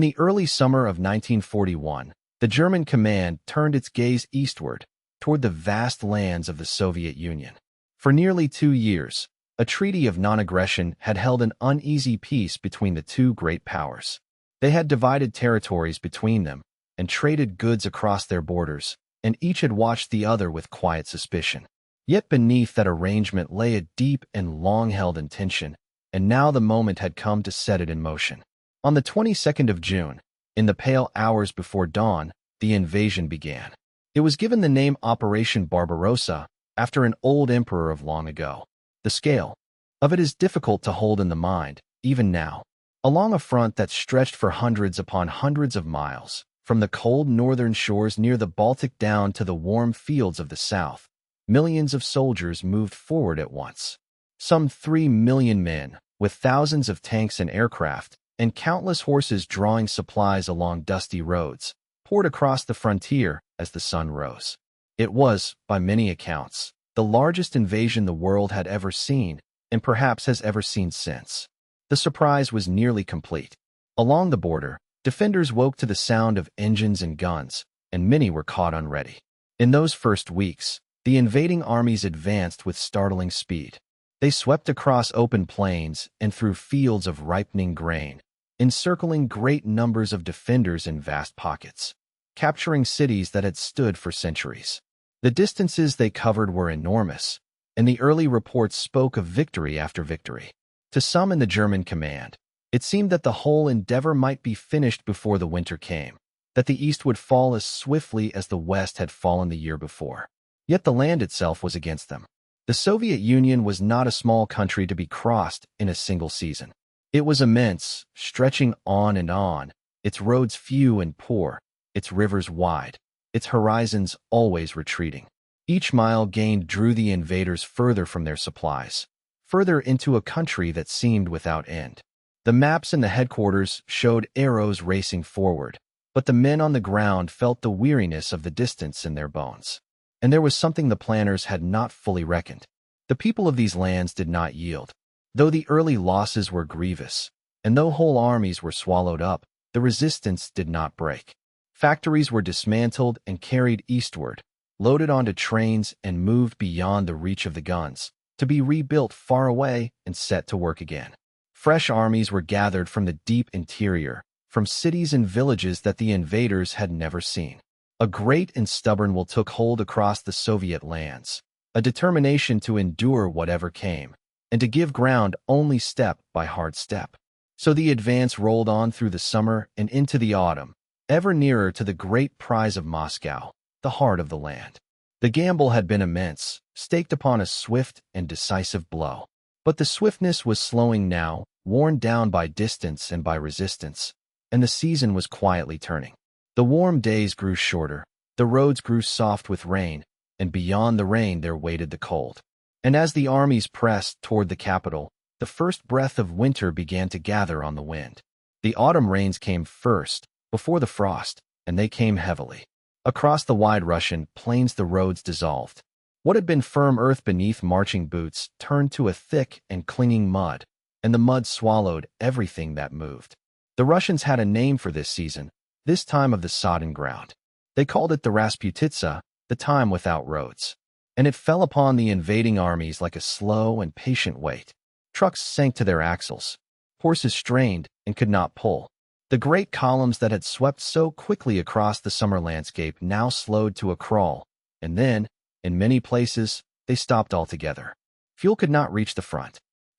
the early summer of 1941, the German command turned its gaze eastward, toward the vast lands of the Soviet Union. For nearly 2 years, a treaty of non-aggression had held an uneasy peace between the two great powers. They had divided territories between them and traded goods across their borders, and each had watched the other with quiet suspicion. Yet beneath that arrangement lay a deep and long-held intention, and now the moment had come to set it in motion. On the 22nd of June, in the pale hours before dawn, the invasion began. It was given the name Operation Barbarossa, after an old emperor of long ago. The scale of it is difficult to hold in the mind, even now. Along a front that stretched for hundreds upon hundreds of miles, from the cold northern shores near the Baltic down to the warm fields of the south, millions of soldiers moved forward at once. Some 3 million men, with thousands of tanks and aircraft, and countless horses drawing supplies along dusty roads, poured across the frontier as the sun rose. It was, by many accounts, the largest invasion the world had ever seen, and perhaps has ever seen since. The surprise was nearly complete. Along the border, defenders woke to the sound of engines and guns, and many were caught unready. In those first weeks, the invading armies advanced with startling speed. They swept across open plains and through fields of ripening grain, encircling great numbers of defenders in vast pockets, capturing cities that had stood for centuries. The distances they covered were enormous, and the early reports spoke of victory after victory. To some in the German command, it seemed that the whole endeavor might be finished before the winter came, that the East would fall as swiftly as the West had fallen the year before. Yet the land itself was against them. The Soviet Union was not a small country to be crossed in a single season. It was immense, stretching on, its roads few and poor, its rivers wide, its horizons always retreating. Each mile gained drew the invaders further from their supplies, further into a country that seemed without end. The maps in the headquarters showed arrows racing forward, but the men on the ground felt the weariness of the distance in their bones. And there was something the planners had not fully reckoned. The people of these lands did not yield. Though the early losses were grievous, and though whole armies were swallowed up, the resistance did not break. Factories were dismantled and carried eastward, loaded onto trains and moved beyond the reach of the guns, to be rebuilt far away and set to work again. Fresh armies were gathered from the deep interior, from cities and villages that the invaders had never seen. A great and stubborn will took hold across the Soviet lands, a determination to endure whatever came, and to give ground only step by hard step. So the advance rolled on through the summer and into the autumn, ever nearer to the great prize of Moscow, the heart of the land. The gamble had been immense, staked upon a swift and decisive blow. But the swiftness was slowing now, worn down by distance and by resistance, and the season was quietly turning. The warm days grew shorter, the roads grew soft with rain, and beyond the rain there waited the cold. And as the armies pressed toward the capital, the first breath of winter began to gather on the wind. The autumn rains came first, before the frost, and they came heavily. Across the wide Russian plains the roads dissolved. What had been firm earth beneath marching boots turned to a thick and clinging mud, and the mud swallowed everything that moved. The Russians had a name for this season, this time of the sodden ground. They called it the Rasputitsa, the time without roads. And it fell upon the invading armies like a slow and patient weight. Trucks sank to their axles. Horses strained and could not pull. The great columns that had swept so quickly across the summer landscape now slowed to a crawl, and then, in many places, they stopped altogether. Fuel could not reach the front.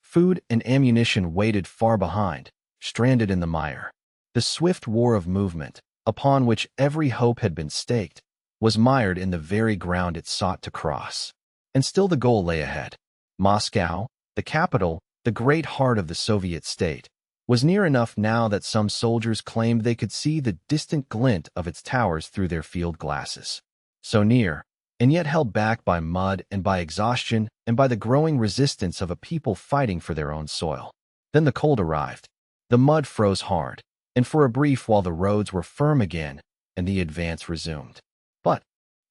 Food and ammunition waited far behind, stranded in the mire. The swift war of movement, upon which every hope had been staked, was mired in the very ground it sought to cross. And still the goal lay ahead. Moscow, the capital, the great heart of the Soviet state, was near enough now that some soldiers claimed they could see the distant glint of its towers through their field glasses. So near, and yet held back by mud and by exhaustion and by the growing resistance of a people fighting for their own soil. Then the cold arrived. The mud froze hard, and for a brief while the roads were firm again, and the advance resumed. But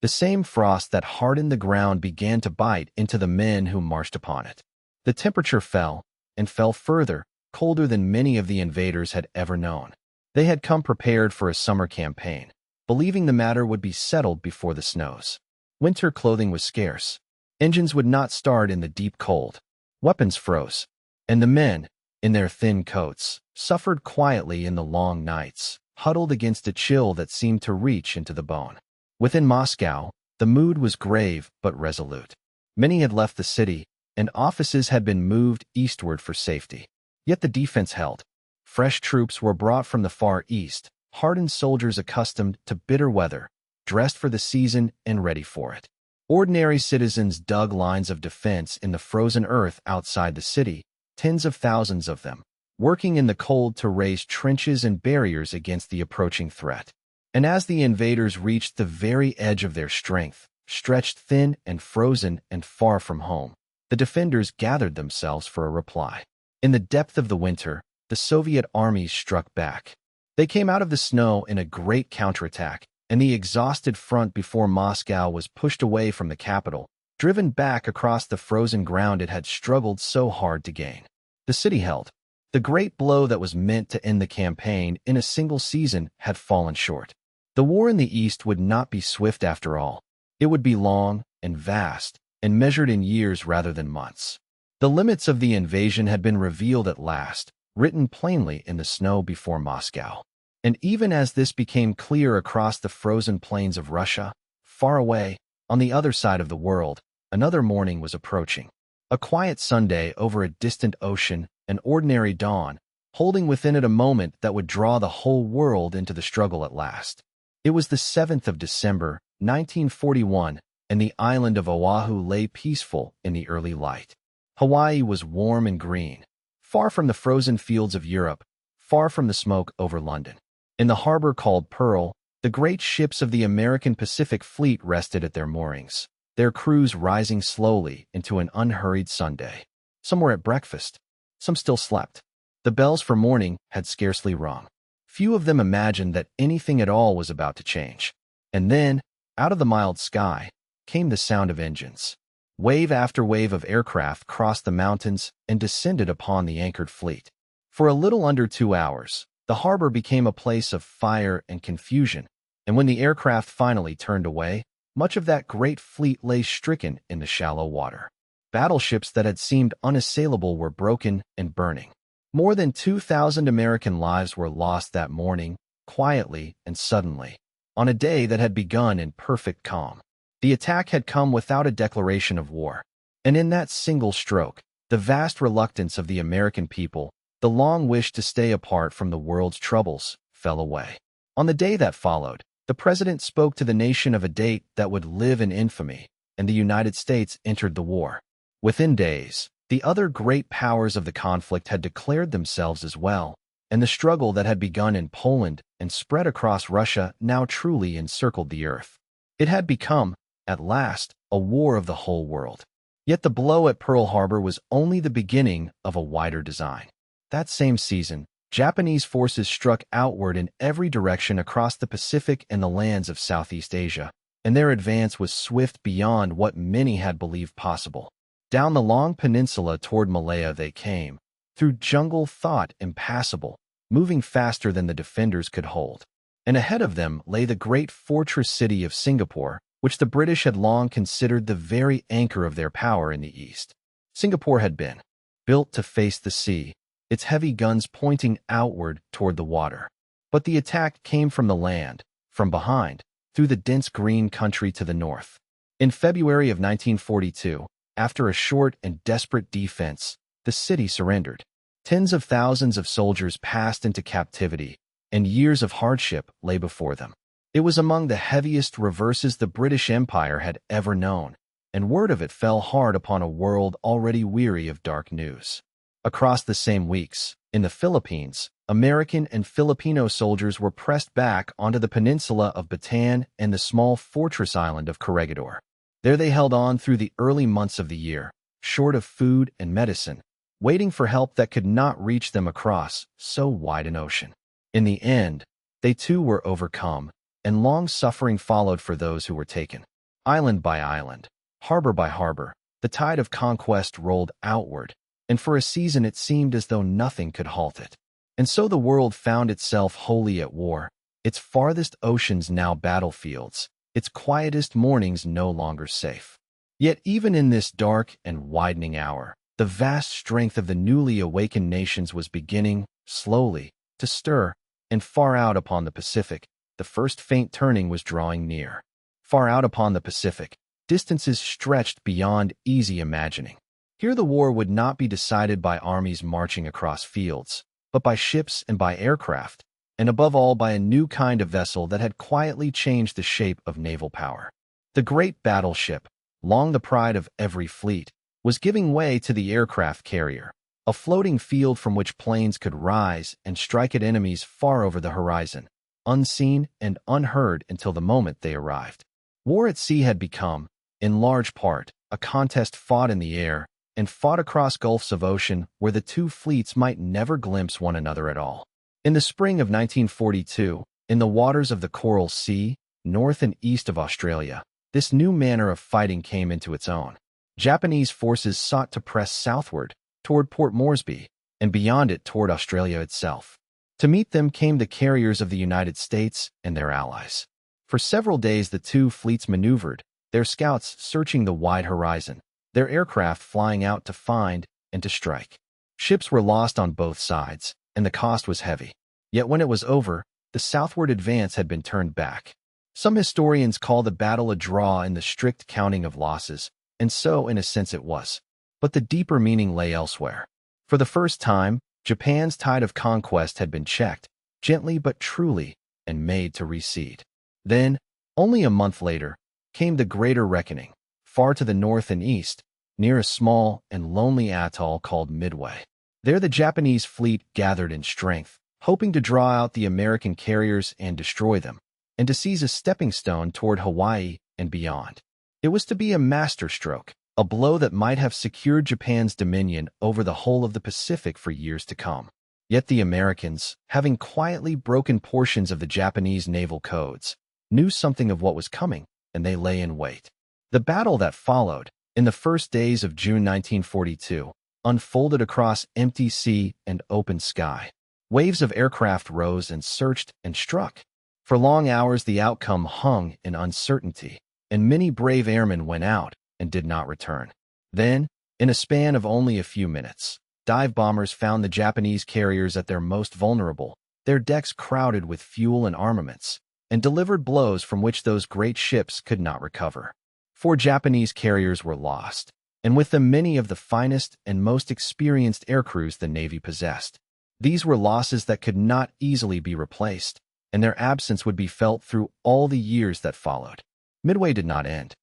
the same frost that hardened the ground began to bite into the men who marched upon it. The temperature fell, and fell further, colder than many of the invaders had ever known. They had come prepared for a summer campaign, believing the matter would be settled before the snows. Winter clothing was scarce. Engines would not start in the deep cold. Weapons froze, and the men, in their thin coats, suffered quietly in the long nights, huddled against a chill that seemed to reach into the bone. Within Moscow, the mood was grave but resolute. Many had left the city, and offices had been moved eastward for safety. Yet the defense held. Fresh troops were brought from the Far East, hardened soldiers accustomed to bitter weather, dressed for the season and ready for it. Ordinary citizens dug lines of defense in the frozen earth outside the city, tens of thousands of them, working in the cold to raise trenches and barriers against the approaching threat. And as the invaders reached the very edge of their strength, stretched thin and frozen and far from home, the defenders gathered themselves for a reply. In the depth of the winter, the Soviet armies struck back. They came out of the snow in a great counterattack, and the exhausted front before Moscow was pushed away from the capital, driven back across the frozen ground it had struggled so hard to gain. The city held. The great blow that was meant to end the campaign in a single season had fallen short. The war in the East would not be swift after all. It would be long and vast, and measured in years rather than months. The limits of the invasion had been revealed at last, written plainly in the snow before Moscow. And even as this became clear across the frozen plains of Russia, far away, on the other side of the world, another morning was approaching. A quiet Sunday over a distant ocean, an ordinary dawn, holding within it a moment that would draw the whole world into the struggle at last. It was the 7th of December, 1941, and the island of Oahu lay peaceful in the early light. Hawaii was warm and green, far from the frozen fields of Europe, far from the smoke over London. In the harbor called Pearl, the great ships of the American Pacific Fleet rested at their moorings, their crews rising slowly into an unhurried Sunday. Some were at breakfast, some still slept. The bells for morning had scarcely rung. Few of them imagined that anything at all was about to change. And then, out of the mild sky, came the sound of engines. Wave after wave of aircraft crossed the mountains and descended upon the anchored fleet. For a little under 2 hours, the harbor became a place of fire and confusion, and when the aircraft finally turned away, much of that great fleet lay stricken in the shallow water. Battleships that had seemed unassailable were broken and burning. More than 2,000 American lives were lost that morning, quietly and suddenly, on a day that had begun in perfect calm. The attack had come without a declaration of war, and in that single stroke, the vast reluctance of the American people, the long wish to stay apart from the world's troubles, fell away. On the day that followed, the president spoke to the nation of a date that would live in infamy, and the United States entered the war. Within days, the other great powers of the conflict had declared themselves as well, and the struggle that had begun in Poland and spread across Russia now truly encircled the earth. It had become, at last, a war of the whole world. Yet the blow at Pearl Harbor was only the beginning of a wider design. That same season, Japanese forces struck outward in every direction across the Pacific and the lands of Southeast Asia, and their advance was swift beyond what many had believed possible. Down the long peninsula toward Malaya they came, through jungle thought impassable, moving faster than the defenders could hold. And ahead of them lay the great fortress city of Singapore, which the British had long considered the very anchor of their power in the East. Singapore had been built to face the sea, its heavy guns pointing outward toward the water. But the attack came from the land, from behind, through the dense green country to the north. In February of 1942, after a short and desperate defense, the city surrendered. Tens of thousands of soldiers passed into captivity, and years of hardship lay before them. It was among the heaviest reverses the British Empire had ever known, and word of it fell hard upon a world already weary of dark news. Across the same weeks, in the Philippines, American and Filipino soldiers were pressed back onto the peninsula of Bataan and the small fortress island of Corregidor. There they held on through the early months of the year, short of food and medicine, waiting for help that could not reach them across so wide an ocean. In the end, they too were overcome, and long suffering followed for those who were taken. Island by island, harbor by harbor, the tide of conquest rolled outward, and for a season it seemed as though nothing could halt it. And so the world found itself wholly at war, its farthest oceans now battlefields, its quietest mornings no longer safe. Yet even in this dark and widening hour, the vast strength of the newly awakened nations was beginning, slowly, to stir, and far out upon the Pacific, the first faint turning was drawing near. Far out upon the Pacific, distances stretched beyond easy imagining. Here the war would not be decided by armies marching across fields, but by ships and by aircraft, and above all by a new kind of vessel that had quietly changed the shape of naval power. The great battleship, long the pride of every fleet, was giving way to the aircraft carrier, a floating field from which planes could rise and strike at enemies far over the horizon, unseen and unheard until the moment they arrived. War at sea had become, in large part, a contest fought in the air, and fought across gulfs of ocean where the two fleets might never glimpse one another at all. In the spring of 1942, in the waters of the Coral Sea, north and east of Australia, this new manner of fighting came into its own. Japanese forces sought to press southward, toward Port Moresby, and beyond it toward Australia itself. To meet them came the carriers of the United States and their allies. For several days the two fleets maneuvered, their scouts searching the wide horizon, their aircraft flying out to find and to strike. Ships were lost on both sides, and the cost was heavy. Yet when it was over, the southward advance had been turned back. Some historians call the battle a draw in the strict counting of losses, and so in a sense it was. But the deeper meaning lay elsewhere. For the first time, Japan's tide of conquest had been checked, gently but truly, and made to recede. Then, only a month later, came the greater reckoning, far to the north and east, near a small and lonely atoll called Midway. There the Japanese fleet gathered in strength, hoping to draw out the American carriers and destroy them, and to seize a stepping stone toward Hawaii and beyond. It was to be a masterstroke, a blow that might have secured Japan's dominion over the whole of the Pacific for years to come. Yet the Americans, having quietly broken portions of the Japanese naval codes, knew something of what was coming, and they lay in wait. The battle that followed, in the first days of June 1942, unfolded across empty sea and open sky. Waves of aircraft rose and searched and struck. For long hours the outcome hung in uncertainty, and many brave airmen went out and did not return. Then, in a span of only a few minutes, dive bombers found the Japanese carriers at their most vulnerable, their decks crowded with fuel and armaments, and delivered blows from which those great ships could not recover. 4 Japanese carriers were lost, and with them many of the finest and most experienced aircrews the Navy possessed. These were losses that could not easily be replaced, and their absence would be felt through all the years that followed. Midway did not end.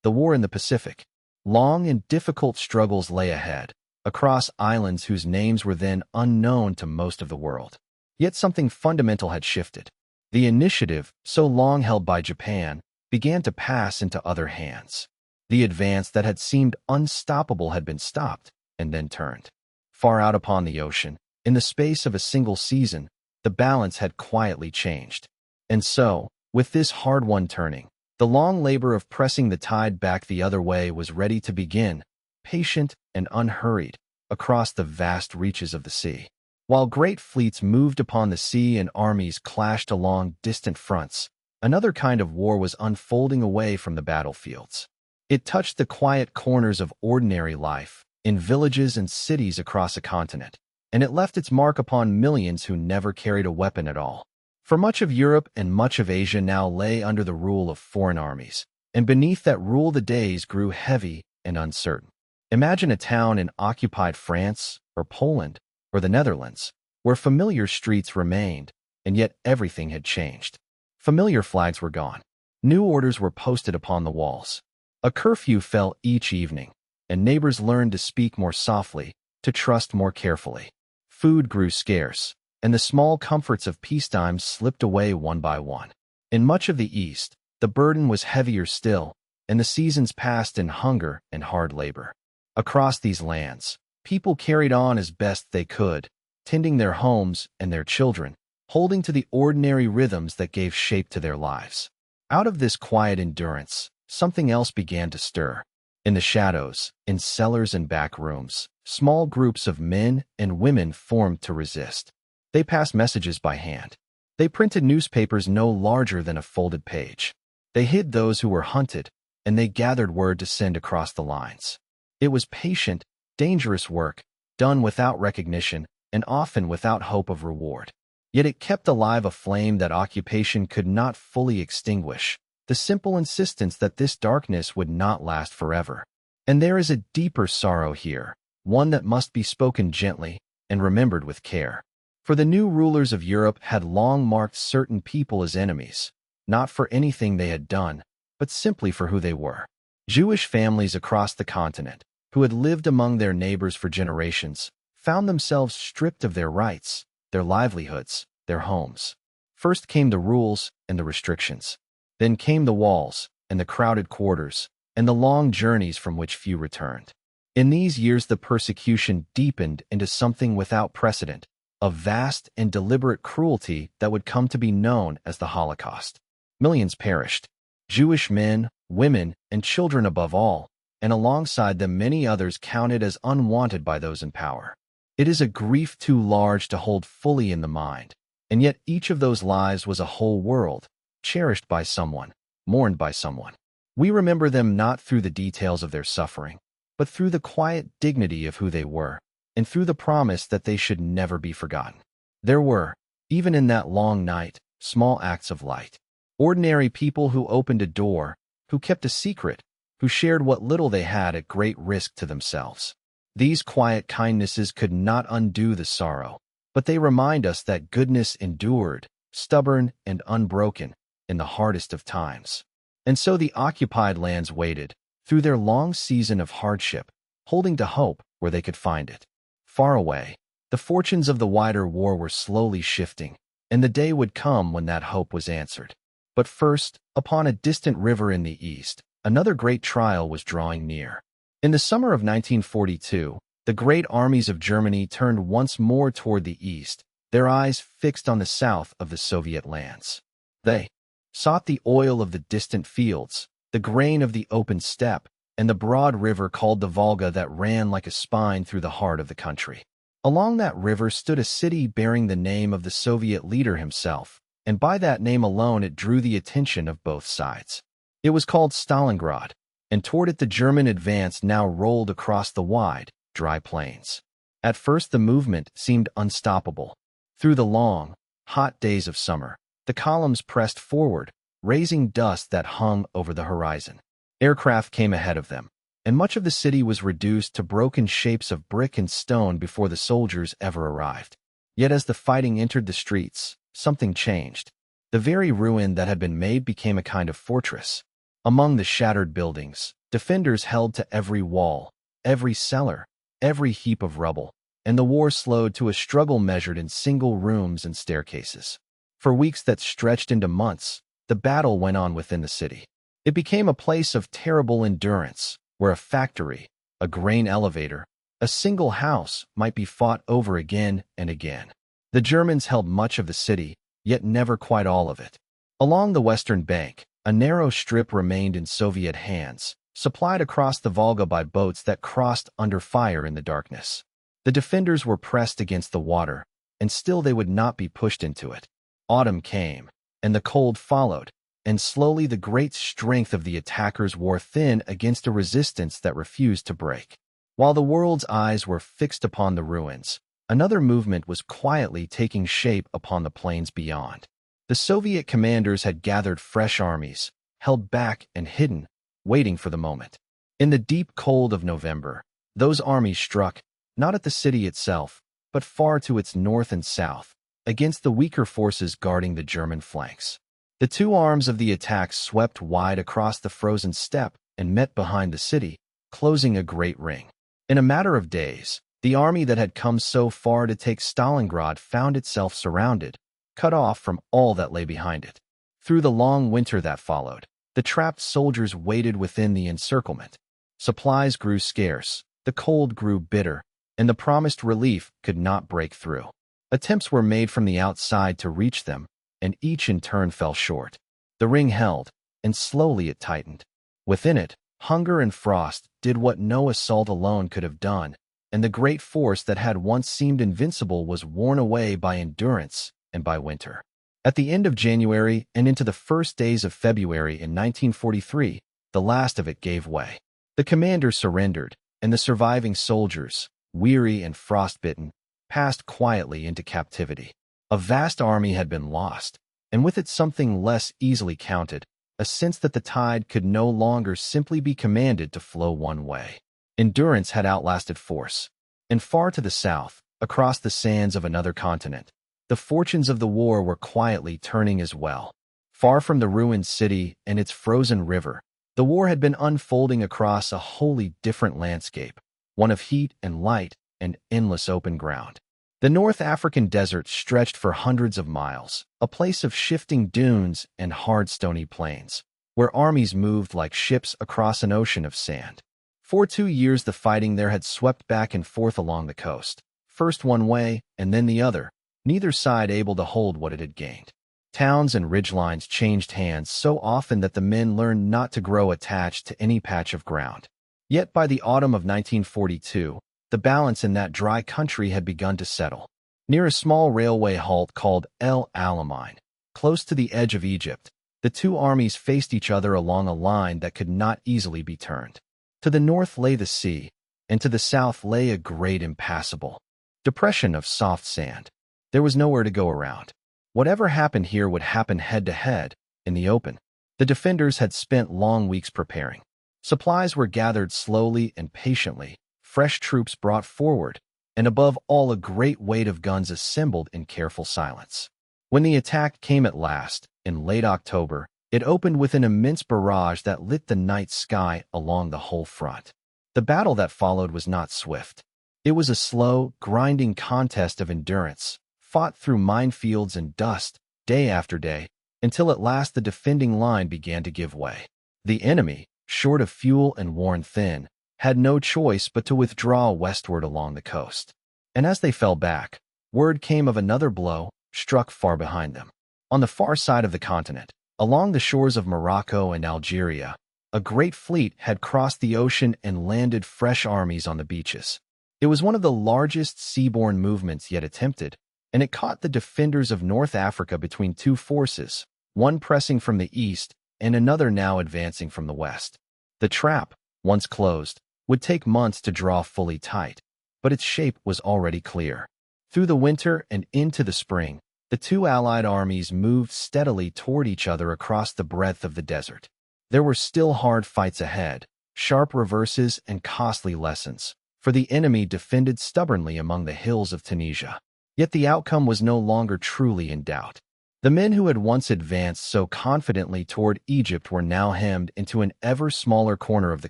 The war in the Pacific. Long and difficult struggles lay ahead, across islands whose names were then unknown to most of the world. Yet something fundamental had shifted. The initiative, so long held by Japan, began to pass into other hands. The advance that had seemed unstoppable had been stopped, and then turned. Far out upon the ocean, in the space of a single season, the balance had quietly changed. And so, with this hard-won turning, the long labor of pressing the tide back the other way was ready to begin, patient and unhurried, across the vast reaches of the sea. While great fleets moved upon the sea and armies clashed along distant fronts, another kind of war was unfolding away from the battlefields. It touched the quiet corners of ordinary life, in villages and cities across a continent, and it left its mark upon millions who never carried a weapon at all. For much of Europe and much of Asia now lay under the rule of foreign armies, and beneath that rule the days grew heavy and uncertain. Imagine a town in occupied France or Poland or the Netherlands, where familiar streets remained, and yet everything had changed. Familiar flags were gone. New orders were posted upon the walls. A curfew fell each evening, and neighbors learned to speak more softly, to trust more carefully. Food grew scarce, and the small comforts of peacetime slipped away one by one. In much of the East, the burden was heavier still, and the seasons passed in hunger and hard labor. Across these lands, people carried on as best they could, tending their homes and their children, holding to the ordinary rhythms that gave shape to their lives. Out of this quiet endurance, something else began to stir. In the shadows, in cellars and back rooms, small groups of men and women formed to resist. They passed messages by hand. They printed newspapers no larger than a folded page. They hid those who were hunted, and they gathered word to send across the lines. It was patient, dangerous work, done without recognition and often without hope of reward. Yet it kept alive a flame that occupation could not fully extinguish, the simple insistence that this darkness would not last forever. And there is a deeper sorrow here, one that must be spoken gently and remembered with care. For the new rulers of Europe had long marked certain people as enemies, not for anything they had done, but simply for who they were. Jewish families across the continent, who had lived among their neighbors for generations, found themselves stripped of their rights, their livelihoods, their homes. First came the rules and the restrictions. Then came the walls and the crowded quarters and the long journeys from which few returned. In these years the persecution deepened into something without precedent, a vast and deliberate cruelty that would come to be known as the Holocaust. Millions perished, Jewish men, women, and children above all, and alongside them many others counted as unwanted by those in power. It is a grief too large to hold fully in the mind, and yet each of those lives was a whole world, cherished by someone, mourned by someone. We remember them not through the details of their suffering, but through the quiet dignity of who they were, and through the promise that they should never be forgotten. There were, even in that long night, small acts of light. Ordinary people who opened a door, who kept a secret, who shared what little they had at great risk to themselves. These quiet kindnesses could not undo the sorrow, but they remind us that goodness endured, stubborn and unbroken, in the hardest of times. And so the occupied lands waited, through their long season of hardship, holding to hope where they could find it. Far away, the fortunes of the wider war were slowly shifting, and the day would come when that hope was answered. But first, upon a distant river in the east, another great trial was drawing near. In the summer of 1942, the great armies of Germany turned once more toward the east, their eyes fixed on the south of the Soviet lands. They sought the oil of the distant fields, the grain of the open steppe, and the broad river called the Volga that ran like a spine through the heart of the country. Along that river stood a city bearing the name of the Soviet leader himself, and by that name alone it drew the attention of both sides. It was called Stalingrad, and toward it the German advance now rolled across the wide, dry plains. At first the movement seemed unstoppable. Through the long, hot days of summer, the columns pressed forward, raising dust that hung over the horizon. Aircraft came ahead of them, and much of the city was reduced to broken shapes of brick and stone before the soldiers ever arrived. Yet as the fighting entered the streets, something changed. The very ruin that had been made became a kind of fortress. Among the shattered buildings, defenders held to every wall, every cellar, every heap of rubble, and the war slowed to a struggle measured in single rooms and staircases. For weeks that stretched into months, the battle went on within the city. It became a place of terrible endurance, where a factory, a grain elevator, a single house might be fought over again and again. The Germans held much of the city, yet never quite all of it. Along the western bank, a narrow strip remained in Soviet hands, supplied across the Volga by boats that crossed under fire in the darkness. The defenders were pressed against the water, and still they would not be pushed into it. Autumn came, and the cold followed, and slowly the great strength of the attackers wore thin against a resistance that refused to break. While the world's eyes were fixed upon the ruins, another movement was quietly taking shape upon the plains beyond. The Soviet commanders had gathered fresh armies, held back and hidden, waiting for the moment. In the deep cold of November, Those armies struck, not at the city itself, but far to its north and south, against the weaker forces guarding the German flanks. The two arms of the attack swept wide across the frozen steppe and met behind the city, closing a great ring. In a matter of days, the army that had come so far to take Stalingrad found itself surrounded, cut off from all that lay behind it. Through the long winter that followed, the trapped soldiers waited within the encirclement. Supplies grew scarce, the cold grew bitter, and the promised relief could not break through. Attempts were made from the outside to reach them, and each in turn fell short. The ring held, and slowly it tightened. Within it, hunger and frost did what no assault alone could have done, and the great force that had once seemed invincible was worn away by endurance and by winter. At the end of January and into the first days of February in 1943, the last of it gave way. The commander surrendered, and the surviving soldiers, weary and frostbitten, passed quietly into captivity. A vast army had been lost, and with it something less easily counted, a sense that the tide could no longer simply be commanded to flow one way. Endurance had outlasted force, and far to the south, across the sands of another continent, the fortunes of the war were quietly turning as well. Far from the ruined city and its frozen river, the war had been unfolding across a wholly different landscape, one of heat and light and endless open ground. The North African desert stretched for hundreds of miles, a place of shifting dunes and hard stony plains, where armies moved like ships across an ocean of sand. For 2 years the fighting there had swept back and forth along the coast, first one way and then the other, neither side able to hold what it had gained. Towns and ridgelines changed hands so often that the men learned not to grow attached to any patch of ground. Yet by the autumn of 1942, the balance in that dry country had begun to settle. Near a small railway halt called El Alamein, close to the edge of Egypt, the two armies faced each other along a line that could not easily be turned. To the north lay the sea, and to the south lay a great impassable depression of soft sand. There was nowhere to go around. Whatever happened here would happen head-to-head, in the open. The defenders had spent long weeks preparing. Supplies were gathered slowly and patiently, fresh troops brought forward, and above all a great weight of guns assembled in careful silence. When the attack came at last, in late October, it opened with an immense barrage that lit the night sky along the whole front. The battle that followed was not swift. It was a slow, grinding contest of endurance, fought through minefields and dust, day after day, until at last the defending line began to give way. The enemy, short of fuel and worn thin, had no choice but to withdraw westward along the coast. And as they fell back, word came of another blow, struck far behind them. On the far side of the continent, along the shores of Morocco and Algeria, a great fleet had crossed the ocean and landed fresh armies on the beaches. It was one of the largest seaborne movements yet attempted, and it caught the defenders of North Africa between two forces, one pressing from the east and another now advancing from the west. The trap, once closed, would take months to draw fully tight, but its shape was already clear. Through the winter and into the spring, the two allied armies moved steadily toward each other across the breadth of the desert. There were still hard fights ahead, sharp reverses and costly lessons, for the enemy defended stubbornly among the hills of Tunisia. Yet the outcome was no longer truly in doubt. The men who had once advanced so confidently toward Egypt were now hemmed into an ever smaller corner of the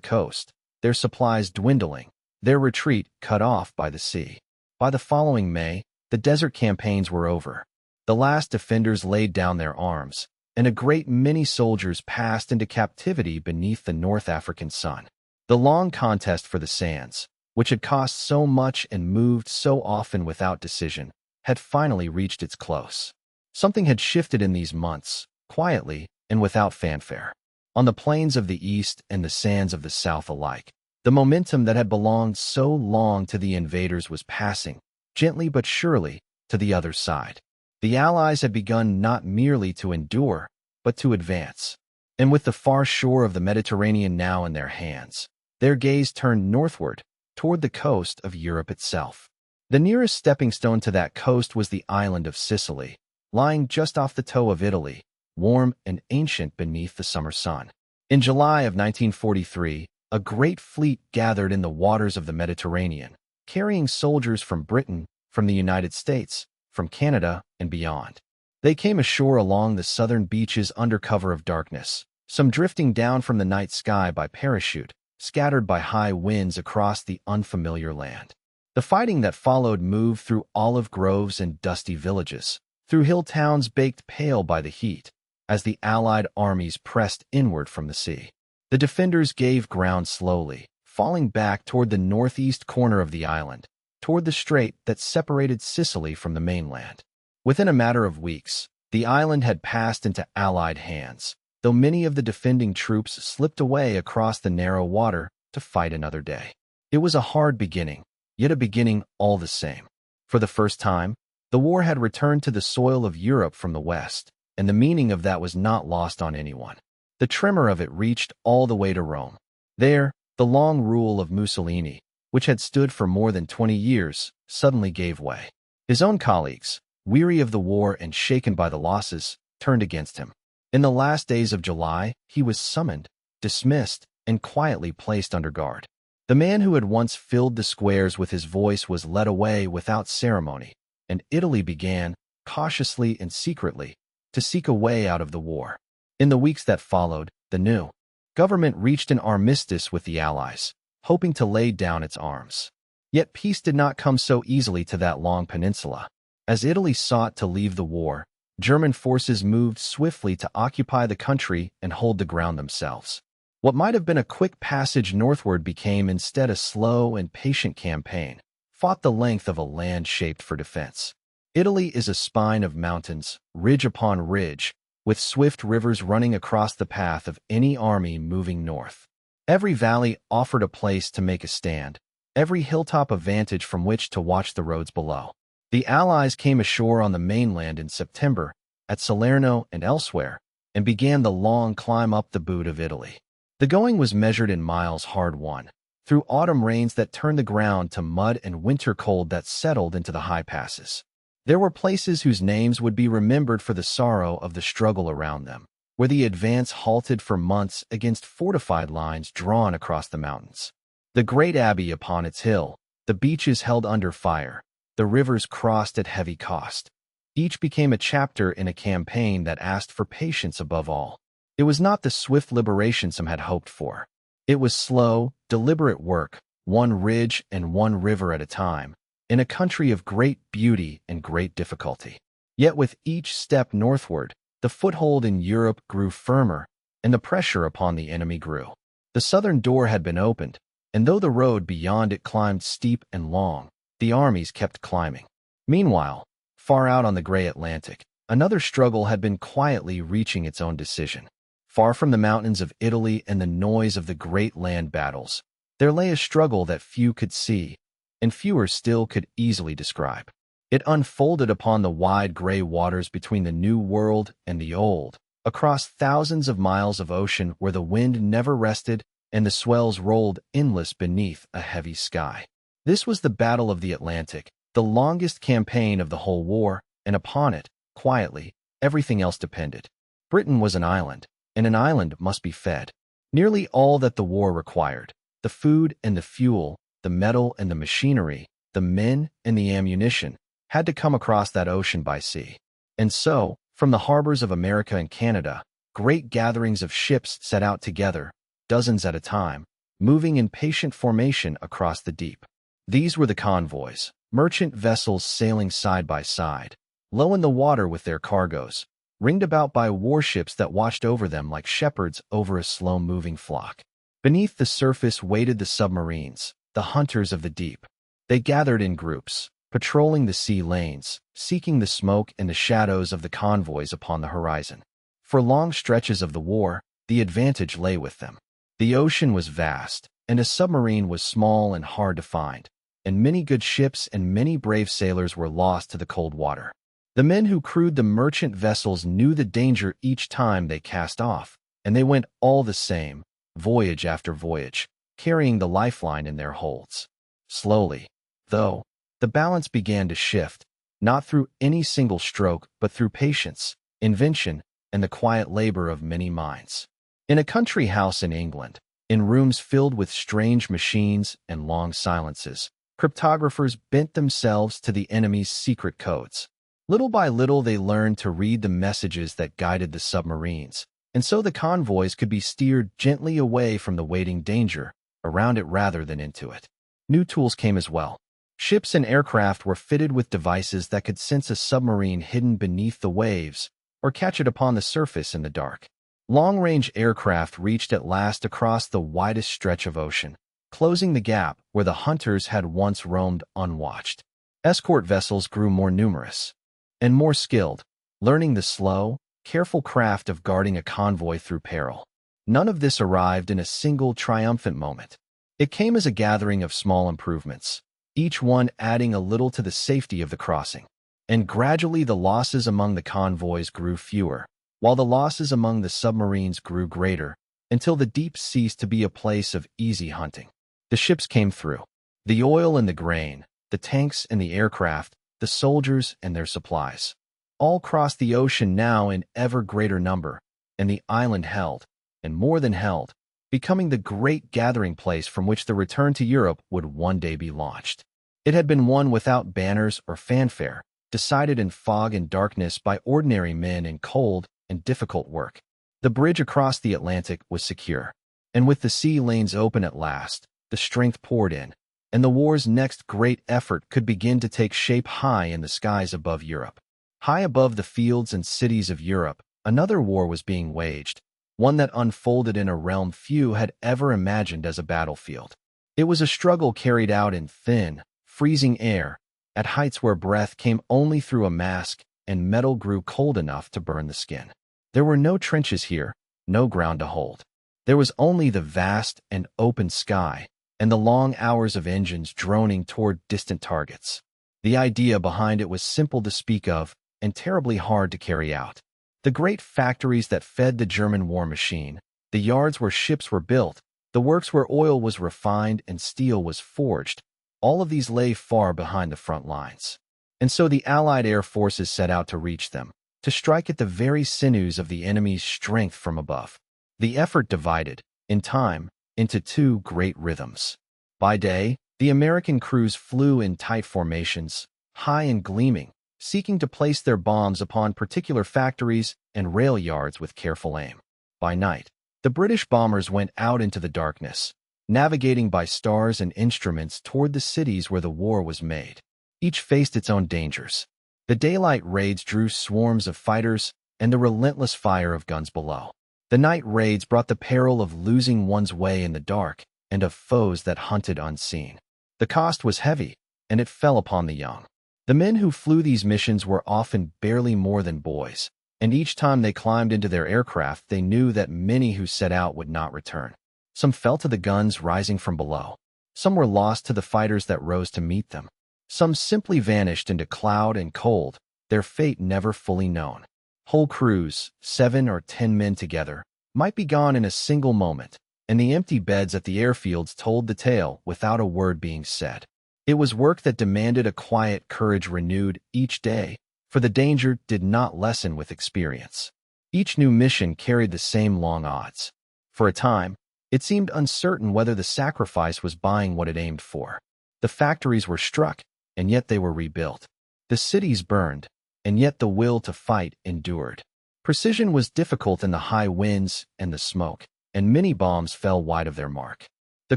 coast, their supplies dwindling, their retreat cut off by the sea. By the following May, the desert campaigns were over. The last defenders laid down their arms, and a great many soldiers passed into captivity beneath the North African sun. The long contest for the sands, which had cost so much and moved so often without decision, had finally reached its close. Something had shifted in these months, quietly and without fanfare. On the plains of the east and the sands of the south alike, the momentum that had belonged so long to the invaders was passing, gently but surely, to the other side. The Allies had begun not merely to endure, but to advance. And with the far shore of the Mediterranean now in their hands, their gaze turned northward, toward the coast of Europe itself. The nearest stepping stone to that coast was the island of Sicily, lying just off the toe of Italy, warm and ancient beneath the summer sun. In July of 1943, a great fleet gathered in the waters of the Mediterranean, carrying soldiers from Britain, from the United States, from Canada, and beyond. They came ashore along the southern beaches under cover of darkness, some drifting down from the night sky by parachute, scattered by high winds across the unfamiliar land. The fighting that followed moved through olive groves and dusty villages, through hill towns baked pale by the heat, as the Allied armies pressed inward from the sea. The defenders gave ground slowly, falling back toward the northeast corner of the island, toward the strait that separated Sicily from the mainland. Within a matter of weeks, the island had passed into Allied hands, though many of the defending troops slipped away across the narrow water to fight another day. It was a hard beginning, yet a beginning all the same. For the first time, the war had returned to the soil of Europe from the west, and the meaning of that was not lost on anyone. The tremor of it reached all the way to Rome. There, the long rule of Mussolini, which had stood for more than 20 years, suddenly gave way. His own colleagues, weary of the war and shaken by the losses, turned against him. In the last days of July, he was summoned, dismissed, and quietly placed under guard. The man who had once filled the squares with his voice was led away without ceremony, and Italy began, cautiously and secretly, to seek a way out of the war. In the weeks that followed, the new government reached an armistice with the Allies, hoping to lay down its arms. Yet peace did not come so easily to that long peninsula. As Italy sought to leave the war, German forces moved swiftly to occupy the country and hold the ground themselves. What might have been a quick passage northward became instead a slow and patient campaign, fought the length of a land shaped for defense. Italy is a spine of mountains, ridge upon ridge, with swift rivers running across the path of any army moving north. Every valley offered a place to make a stand, every hilltop a vantage from which to watch the roads below. The Allies came ashore on the mainland in September, at Salerno and elsewhere, and began the long climb up the boot of Italy. The going was measured in miles hard won, through autumn rains that turned the ground to mud and winter cold that settled into the high passes. There were places whose names would be remembered for the sorrow of the struggle around them, where the advance halted for months against fortified lines drawn across the mountains. The great abbey upon its hill, the beaches held under fire, the rivers crossed at heavy cost. Each became a chapter in a campaign that asked for patience above all. It was not the swift liberation some had hoped for. It was slow, deliberate work, one ridge and one river at a time, in a country of great beauty and great difficulty. Yet with each step northward, the foothold in Europe grew firmer, and the pressure upon the enemy grew. The southern door had been opened, and though the road beyond it climbed steep and long, the armies kept climbing. Meanwhile, far out on the gray Atlantic, another struggle had been quietly reaching its own decision. Far from the mountains of Italy and the noise of the great land battles, there lay a struggle that few could see, and fewer still could easily describe. It unfolded upon the wide gray waters between the New World and the Old, across thousands of miles of ocean where the wind never rested and the swells rolled endless beneath a heavy sky. This was the Battle of the Atlantic, the longest campaign of the whole war, and upon it, quietly, everything else depended. Britain was an island, and an island must be fed. Nearly all that the war required, the food and the fuel, the metal and the machinery, the men and the ammunition, had to come across that ocean by sea. And so, from the harbors of America and Canada, great gatherings of ships set out together, dozens at a time, moving in patient formation across the deep. These were the convoys, merchant vessels sailing side by side, low in the water with their cargoes, ringed about by warships that watched over them like shepherds over a slow-moving flock. Beneath the surface waited the submarines, the hunters of the deep. They gathered in groups, patrolling the sea lanes, seeking the smoke and the shadows of the convoys upon the horizon. For long stretches of the war, the advantage lay with them. The ocean was vast, and a submarine was small and hard to find, and many good ships and many brave sailors were lost to the cold water. The men who crewed the merchant vessels knew the danger each time they cast off, and they went all the same, voyage after voyage, carrying the lifeline in their holds. Slowly, though, the balance began to shift, not through any single stroke, but through patience, invention, and the quiet labor of many minds. In a country house in England, In rooms filled with strange machines and long silences, cryptographers bent themselves to the enemy's secret codes. Little by little, they learned to read the messages that guided the submarines, and so the convoys could be steered gently away from the waiting danger, around it rather than into it. New tools came as well. Ships and aircraft were fitted with devices that could sense a submarine hidden beneath the waves or catch it upon the surface in the dark. Long-range aircraft reached at last across the widest stretch of ocean, closing the gap where the hunters had once roamed unwatched. Escort vessels grew more numerous and more skilled, learning the slow, careful craft of guarding a convoy through peril. None of this arrived in a single triumphant moment. It came as a gathering of small improvements, each one adding a little to the safety of the crossing. And gradually the losses among the convoys grew fewer, while the losses among the submarines grew greater, until the deep ceased to be a place of easy hunting. The ships came through. The oil and the grain, the tanks and the aircraft, the soldiers and their supplies. All crossed the ocean now in ever greater number, and the island held, and more than held, becoming the great gathering place from which the return to Europe would one day be launched. It had been won without banners or fanfare, decided in fog and darkness by ordinary men in cold and difficult work. The bridge across the Atlantic was secure, and with the sea lanes open at last, the strength poured in, and the war's next great effort could begin to take shape high in the skies above Europe. High above the fields and cities of Europe, another war was being waged, one that unfolded in a realm few had ever imagined as a battlefield. It was a struggle carried out in thin, freezing air, at heights where breath came only through a mask and metal grew cold enough to burn the skin. There were no trenches here, no ground to hold. There was only the vast and open sky, and the long hours of engines droning toward distant targets. The idea behind it was simple to speak of and terribly hard to carry out. The great factories that fed the German war machine, the yards where ships were built, the works where oil was refined and steel was forged, all of these lay far behind the front lines. And so the Allied air forces set out to reach them, to strike at the very sinews of the enemy's strength from above. The effort divided, in time, into two great rhythms. By day, the American crews flew in tight formations, high and gleaming, seeking to place their bombs upon particular factories and rail yards with careful aim. By night, the British bombers went out into the darkness, navigating by stars and instruments toward the cities where the war was made. Each faced its own dangers. The daylight raids drew swarms of fighters and the relentless fire of guns below. The night raids brought the peril of losing one's way in the dark and of foes that hunted unseen. The cost was heavy, and it fell upon the young. The men who flew these missions were often barely more than boys, and each time they climbed into their aircraft they knew that many who set out would not return. Some fell to the guns rising from below. Some were lost to the fighters that rose to meet them. Some simply vanished into cloud and cold, their fate never fully known. Whole crews, 7 or 10 men together, might be gone in a single moment, and the empty beds at the airfields told the tale without a word being said. It was work that demanded a quiet courage renewed each day, for the danger did not lessen with experience. Each new mission carried the same long odds. For a time, it seemed uncertain whether the sacrifice was buying what it aimed for. The factories were struck, and yet they were rebuilt. The cities burned, and yet the will to fight endured. Precision was difficult in the high winds and the smoke, and many bombs fell wide of their mark. The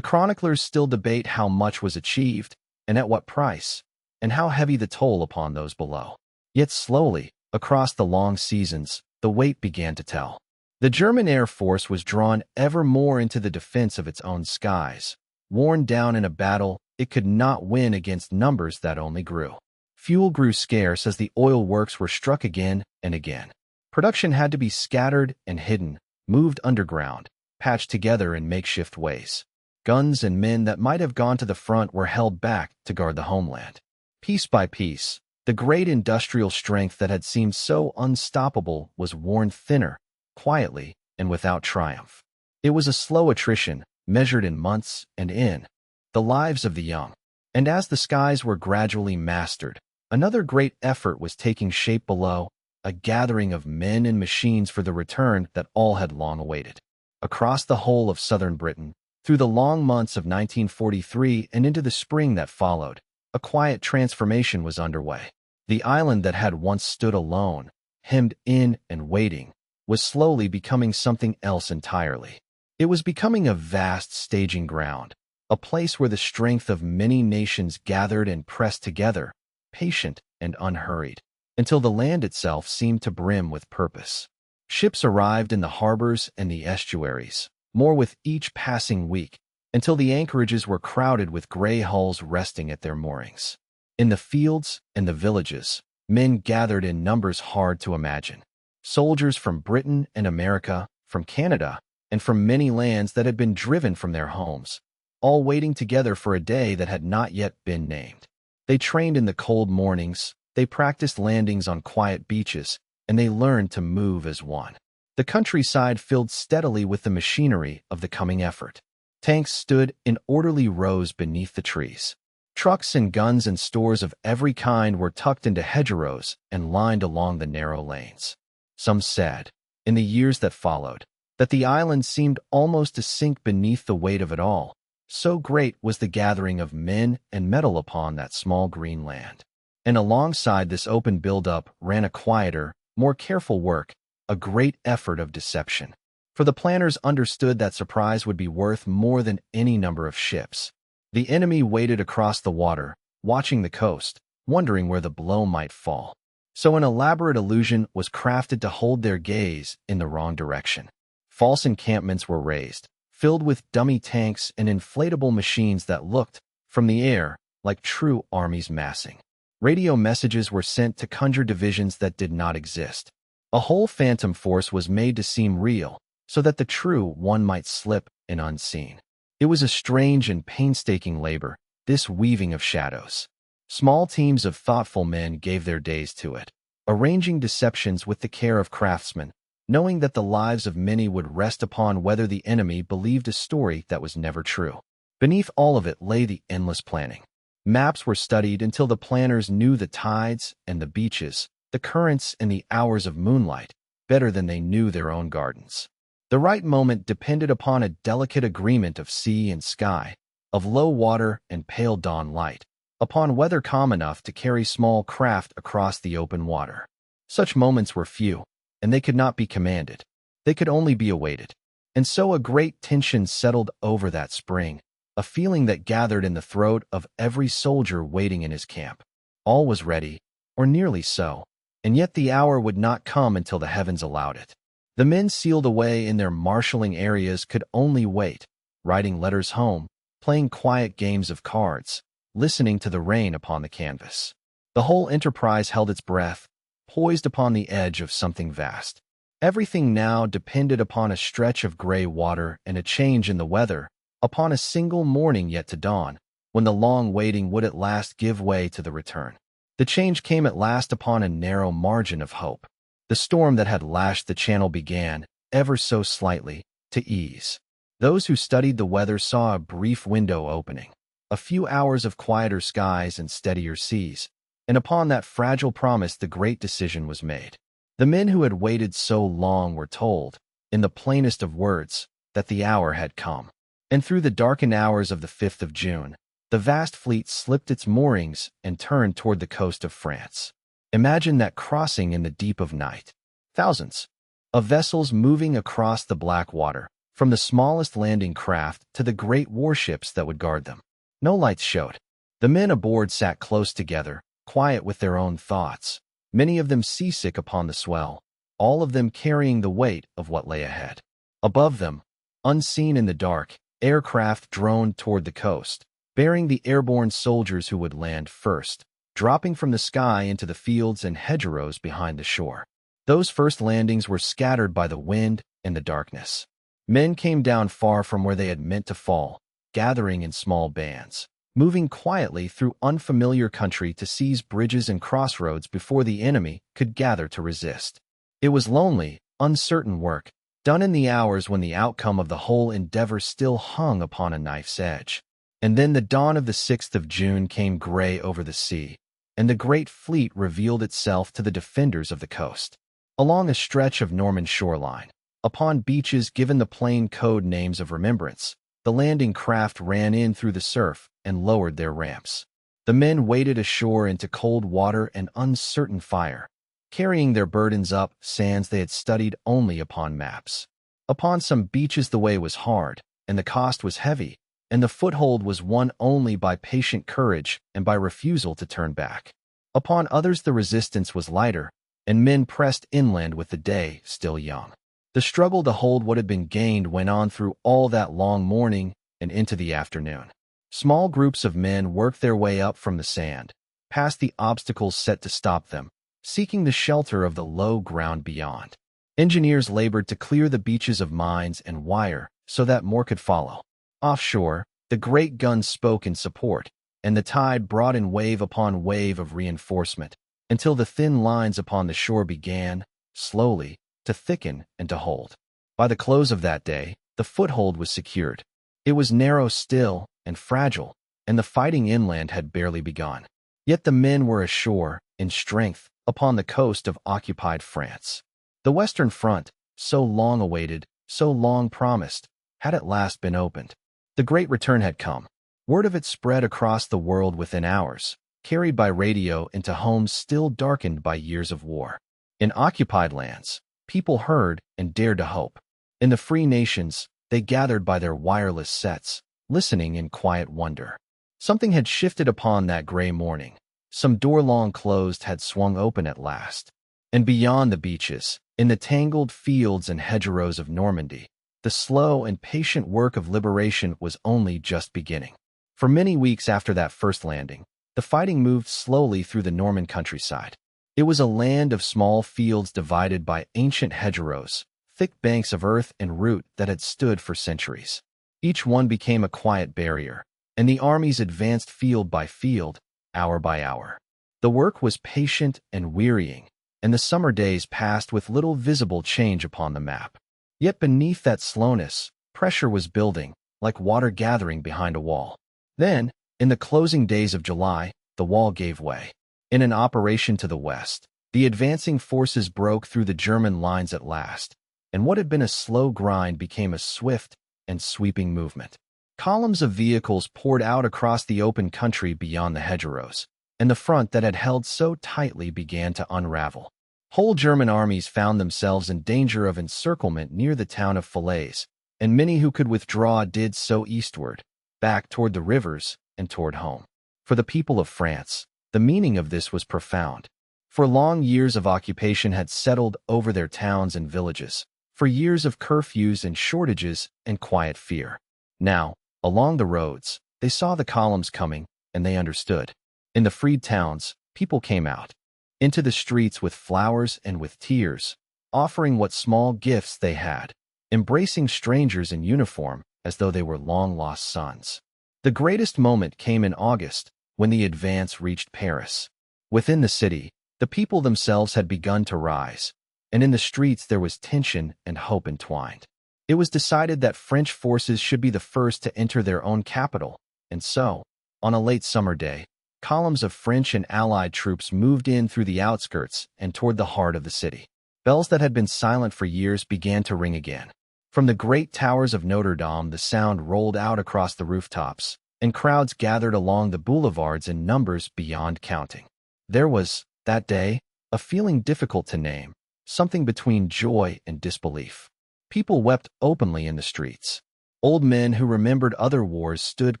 chroniclers still debate how much was achieved, and at what price, and how heavy the toll upon those below. Yet slowly, across the long seasons, the weight began to tell. The German Air Force was drawn ever more into the defense of its own skies. Worn down in a battle, it could not win against numbers that only grew. Fuel grew scarce as the oil works were struck again and again. Production had to be scattered and hidden, moved underground, patched together in makeshift ways. Guns and men that might have gone to the front were held back to guard the homeland. Piece by piece, the great industrial strength that had seemed so unstoppable was worn thinner, quietly, and without triumph. It was a slow attrition, measured in months and in the lives of the young. And as the skies were gradually mastered, another great effort was taking shape below, a gathering of men and machines for the return that all had long awaited. Across the whole of southern Britain, Through the long months of 1943 and into the spring that followed, a quiet transformation was underway. The island that had once stood alone, hemmed in and waiting, was slowly becoming something else entirely. It was becoming a vast staging ground, a place where the strength of many nations gathered and pressed together, patient and unhurried, until the land itself seemed to brim with purpose. Ships arrived in the harbors and the estuaries, more with each passing week, until the anchorages were crowded with gray hulls resting at their moorings. In the fields and the villages, men gathered in numbers hard to imagine. Soldiers from Britain and America, from Canada, and from many lands that had been driven from their homes, all waiting together for a day that had not yet been named. They trained in the cold mornings, they practiced landings on quiet beaches, and they learned to move as one. The countryside filled steadily with the machinery of the coming effort. Tanks stood in orderly rows beneath the trees. Trucks and guns and stores of every kind were tucked into hedgerows and lined along the narrow lanes. Some said, in the years that followed, that the island seemed almost to sink beneath the weight of it all. So great was the gathering of men and metal upon that small green land. And alongside this open build-up ran a quieter, more careful work, a great effort of deception. For the planners understood that surprise would be worth more than any number of ships. The enemy waited across the water, watching the coast, wondering where the blow might fall. So an elaborate illusion was crafted to hold their gaze in the wrong direction. False encampments were raised, filled with dummy tanks and inflatable machines that looked, from the air, like true armies massing. Radio messages were sent to conjure divisions that did not exist. A whole phantom force was made to seem real, so that the true one might slip in unseen. It was a strange and painstaking labor, this weaving of shadows. Small teams of thoughtful men gave their days to it, arranging deceptions with the care of craftsmen, knowing that the lives of many would rest upon whether the enemy believed a story that was never true. Beneath all of it lay the endless planning. Maps were studied until the planners knew the tides and the beaches, the currents and the hours of moonlight, better than they knew their own gardens. The right moment depended upon a delicate agreement of sea and sky, of low water and pale dawn light, upon weather calm enough to carry small craft across the open water. Such moments were few, and they could not be commanded. They could only be awaited. And so a great tension settled over that spring, a feeling that gathered in the throat of every soldier waiting in his camp. All was ready, or nearly so, and yet the hour would not come until the heavens allowed it. The men sealed away in their marshalling areas could only wait, writing letters home, playing quiet games of cards, listening to the rain upon the canvas. The whole enterprise held its breath, poised upon the edge of something vast. Everything now depended upon a stretch of gray water and a change in the weather, upon a single morning yet to dawn, when the long waiting would at last give way to the return. The change came at last upon a narrow margin of hope. The storm that had lashed the channel began, ever so slightly, to ease. Those who studied the weather saw a brief window opening, a few hours of quieter skies and steadier seas, and upon that fragile promise the great decision was made. The men who had waited so long were told, in the plainest of words, that the hour had come. And through the darkened hours of the 5th of June, the vast fleet slipped its moorings and turned toward the coast of France. Imagine that crossing in the deep of night. Thousands of vessels moving across the black water, from the smallest landing craft to the great warships that would guard them. No lights showed. The men aboard sat close together, quiet with their own thoughts, many of them seasick upon the swell, all of them carrying the weight of what lay ahead. Above them, unseen in the dark, aircraft droned toward the coast, bearing the airborne soldiers who would land first, dropping from the sky into the fields and hedgerows behind the shore. Those first landings were scattered by the wind and the darkness. Men came down far from where they had meant to fall, gathering in small bands, moving quietly through unfamiliar country to seize bridges and crossroads before the enemy could gather to resist. It was lonely, uncertain work, done in the hours when the outcome of the whole endeavor still hung upon a knife's edge. And then the dawn of the 6th of June came gray over the sea, and the great fleet revealed itself to the defenders of the coast. Along a stretch of Norman shoreline, upon beaches given the plain code names of remembrance, the landing craft ran in through the surf and lowered their ramps. The men waded ashore into cold water and uncertain fire, carrying their burdens up sands they had studied only upon maps. Upon some beaches the way was hard, and the cost was heavy, and the foothold was won only by patient courage and by refusal to turn back. Upon others the resistance was lighter, and men pressed inland with the day still young. The struggle to hold what had been gained went on through all that long morning and into the afternoon. Small groups of men worked their way up from the sand, past the obstacles set to stop them, seeking the shelter of the low ground beyond. Engineers labored to clear the beaches of mines and wire so that more could follow. Offshore, the great guns spoke in support, and the tide brought in wave upon wave of reinforcement, until the thin lines upon the shore began, slowly, to thicken and to hold. By the close of that day, the foothold was secured. It was narrow still and fragile, and the fighting inland had barely begun. Yet the men were ashore, in strength, upon the coast of occupied France. The Western Front, so long awaited, so long promised, had at last been opened. The great return had come. Word of it spread across the world within hours, carried by radio into homes still darkened by years of war. In occupied lands, people heard and dared to hope. In the free nations, they gathered by their wireless sets, listening in quiet wonder. Something had shifted upon that gray morning. Some door long closed had swung open at last. And beyond the beaches, in the tangled fields and hedgerows of Normandy, the slow and patient work of liberation was only just beginning. For many weeks after that first landing, the fighting moved slowly through the Norman countryside. It was a land of small fields divided by ancient hedgerows, thick banks of earth and root that had stood for centuries. Each one became a quiet barrier, and the armies advanced field by field, hour by hour. The work was patient and wearying, and the summer days passed with little visible change upon the map. Yet beneath that slowness, pressure was building, like water gathering behind a wall. Then, in the closing days of July, the wall gave way. In an operation to the west, the advancing forces broke through the German lines at last, and what had been a slow grind became a swift and sweeping movement. Columns of vehicles poured out across the open country beyond the hedgerows, and the front that had held so tightly began to unravel. Whole German armies found themselves in danger of encirclement near the town of Falaise, and many who could withdraw did so eastward, back toward the rivers and toward home. For the people of France, the meaning of this was profound. For long years of occupation had settled over their towns and villages, for years of curfews and shortages and quiet fear. Now, along the roads, they saw the columns coming, and they understood. In the freed towns, people came out into the streets with flowers and with tears, offering what small gifts they had, embracing strangers in uniform as though they were long-lost sons. The greatest moment came in August, when the advance reached Paris. Within the city, the people themselves had begun to rise, and in the streets there was tension and hope entwined. It was decided that French forces should be the first to enter their own capital, and so, on a late summer day, columns of French and Allied troops moved in through the outskirts and toward the heart of the city. Bells that had been silent for years began to ring again. From the great towers of Notre Dame the sound rolled out across the rooftops, and crowds gathered along the boulevards in numbers beyond counting. There was, that day, a feeling difficult to name, something between joy and disbelief. People wept openly in the streets. Old men who remembered other wars stood